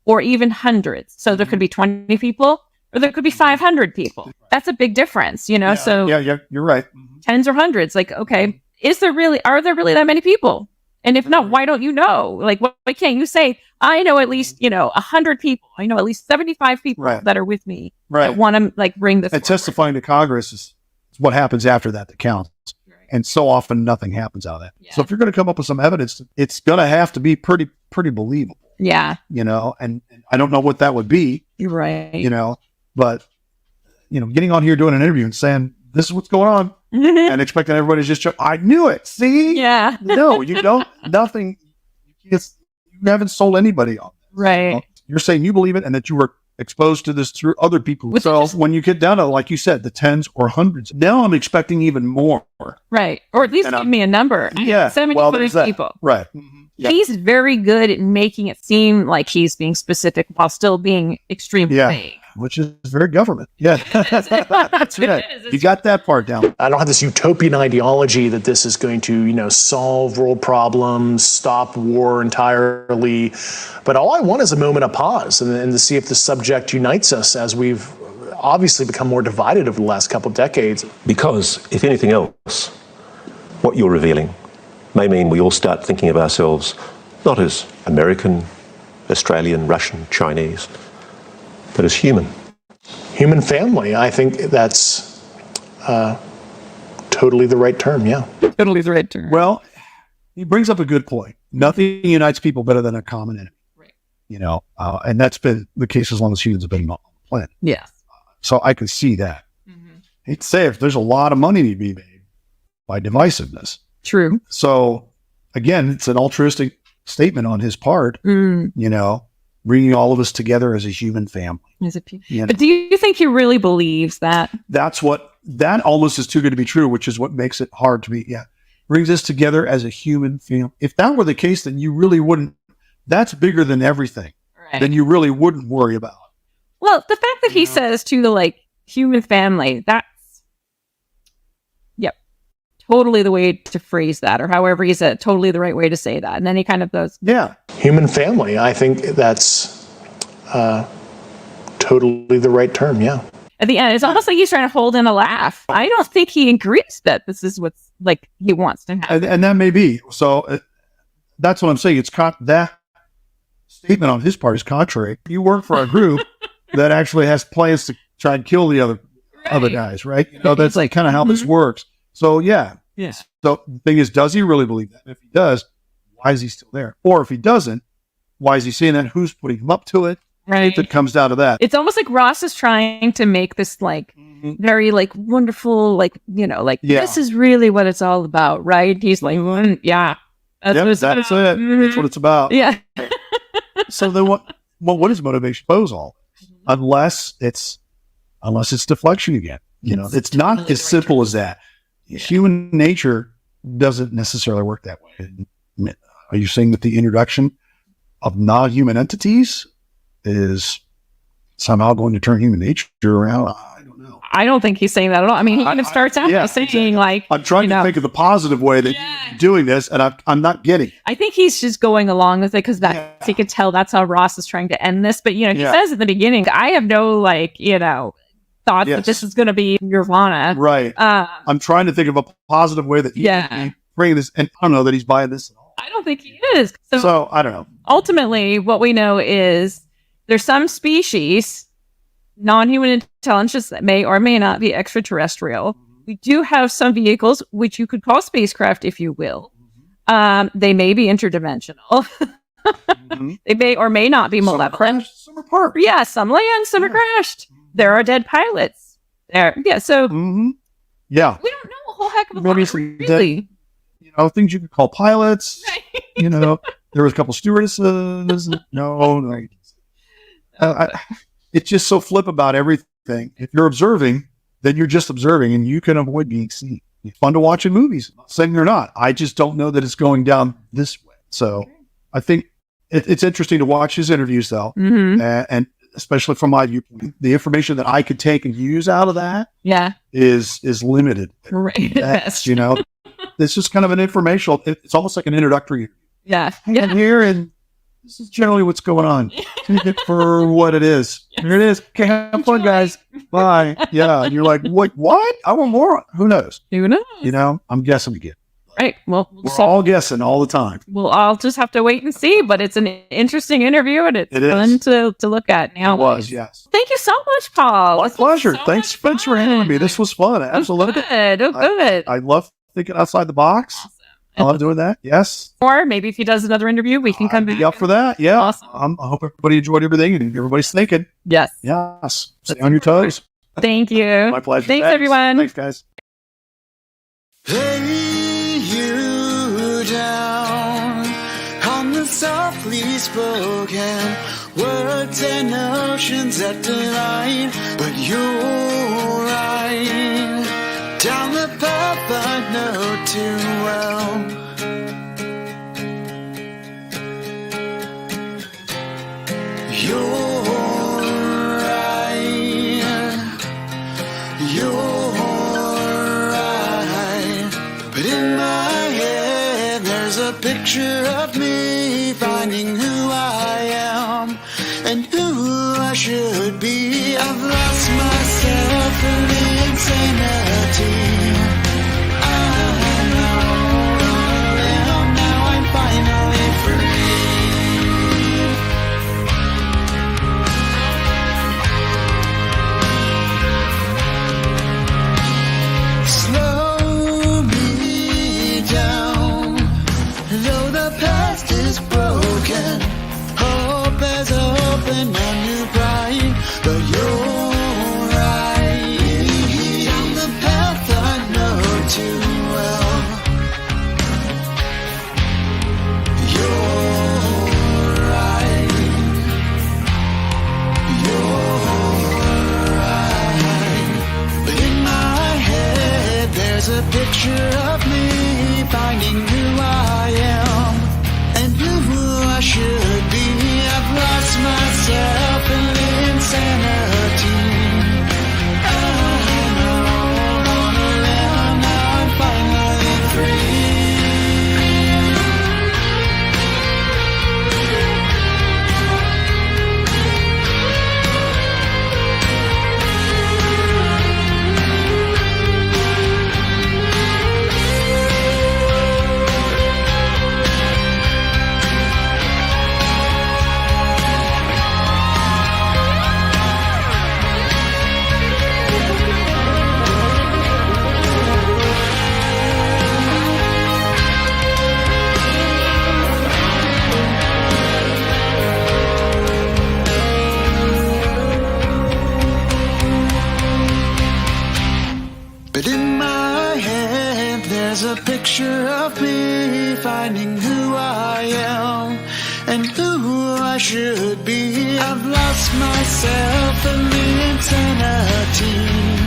or even hundreds. So there could be 20 people or there could be 500 people. That's a big difference, Yeah, So yeah, you're right. tens or hundreds. Like, okay, are there really that many people? And if not, why don't you know? Like, why can't you say, I know at least, 100 people. I know at least 75 people that are with me that want to bring this. And testifying to Congress is what happens after that counts. Right. And so often nothing happens out of that. Yeah. So if you're going to come up with some evidence, it's going to have to be pretty believable. Yeah. And I don't know what that would be. You're right. But getting on here doing an interview and saying this is what's going on and expecting everybody to just I knew it. See? Yeah. No, you don't. Nothing. You haven't sold anybody on this. Right. You're saying you believe it and that you were exposed to this through other people. So when you get down to, like you said, the tens or hundreds, now I'm expecting even more. Right. Or at least give me a number. Yeah. 75 people. Right. Mm-hmm. Yeah. He's very good at making it seem like he's being specific while still being extremely vague. Which is very government. Yeah. That's right. You got that part down. I don't have this utopian ideology that this is going to, solve world problems, stop war entirely. But all I want is a moment of pause and to see if the subject unites us as we've obviously become more divided over the last couple of decades. Because, if anything else, what you're revealing may mean we all start thinking of ourselves not as American, Australian, Russian, Chinese, but as human. Human family, I think that's totally the right term, yeah. Totally the right term. Well, he brings up a good point. Nothing unites people better than a common enemy. Right. You know, and that's been the case as long as humans have been on the planet. Yes. So I can see that. Mm-hmm. Hate to say it, there's a lot of money to be made by divisiveness. True. So again, it's an altruistic statement on his part, you know, bringing all of us together as a human family. You know? But do you think he really believes that? That almost is too good to be true, which is what makes it hard to be. Yeah. Brings us together as a human family. If that were the case, then you really wouldn't, that's bigger than everything. Right. Then you really wouldn't worry about. Well, the fact that he says to the like human family, that's totally the way to phrase that, or however he said, totally the right way to say that. And then he kind of goes, yeah. Human family, I think that's totally the right term, yeah. At the end, it's almost like he's trying to hold in a laugh. I don't think he agrees that this is what's like he wants to happen. And that may be. So that's what I'm saying. It's that statement on his part is contrary. You work for a group that actually has plans to try and kill the other guys, right? You know, that's like kind of how this works. So yeah. So the thing is, does he really believe that? If he does, why is he still there? Or if he doesn't, why is he saying that? Who's putting him up to it? Right. It comes down to that. It's almost like Ross is trying to make this like very like wonderful, like, you know, like this is really what it's all about, right? He's like, yeah. That's what it's about. That's what it's about. Yeah. So then what is motivation pose all? Unless it's deflection again. You know, it's not as simple as that. Human nature doesn't necessarily work that way. Are you saying that the introduction of non-human entities is somehow going to turn human nature around? I don't know. I don't think he's saying that at all. I mean, he kind of starts out by saying like, I'm trying to think of the positive way that you're doing this, and I'm not getting. I think he's just going along with it because he could tell that's how Ross is trying to end this. But, you know, he says at the beginning, I have no, like, you know, thoughts that this is going to be Nirvana. Right. I'm trying to think of a positive way that he's bringing this, and I don't know that he's buying this at all. I don't think he is. So I don't know. Ultimately, what we know is there's some species, non-human intelligence, that may or may not be extraterrestrial. We do have some vehicles, which you could call spacecraft, if you will. They may be interdimensional. They may or may not be malevolent. Some are parked. Yeah, some land, some are crashed. There are dead pilots there. Yeah, so yeah, we don't know a whole heck of a maybe lot, some really. You know, things you could call pilots. You know, there was a couple stewardesses. No. It's just so flip about everything. If you're observing, then you're just observing, and you can avoid being seen. It's fun to watch in movies. I'm not saying they're not. I just don't know that it's going down this way. So I think it's interesting to watch his interviews, though, and especially from my viewpoint, the information that I could take and use out of that, is limited. Right. That's, you know, it's just kind of an informational. It's almost like an introductory. I'm here, and this is generally what's going on. Take it for what it is. Here it is. Okay, have fun, guys. Bye. Yeah, and you're like, what? I want more. Who knows? Who knows? You know, I'm guessing again. Right. Well, we're all guessing all the time. We'll all just have to wait and see. But it's an interesting interview, and it's fun to look at now. It was, yes. Thank you so much, Paul. My pleasure. Thanks for having me. This was fun. Absolutely. Good. I love thinking outside the box. Awesome. I love doing that. Yes. Or maybe if he does another interview, we can come back. Up for that. Yeah. Awesome. I hope everybody enjoyed everything and everybody's thinking. Yes. Yes. Stay on your toes. Thank you. My pleasure. Thanks, everyone. Thanks, guys. Lay you down on the softly spoken words and oceans that delight, but you're right down the path I know too well. You're right, but in my head there's a picture of me finding who I am and who I should be. I've lost myself. and the insanity. I'm now I'm finally free. Slow me down, though the past is broken. Hope has opened a new bright, but you're right. Down the path I know too well. You're right. You're right. But in my head there's a picture of me finding who I am and who I should be. I've lost myself in the insanity. I'm on a limb, now I'm finally free. But in my head there's a picture of me finding who I am and who I should be. I've lost myself in the insanity.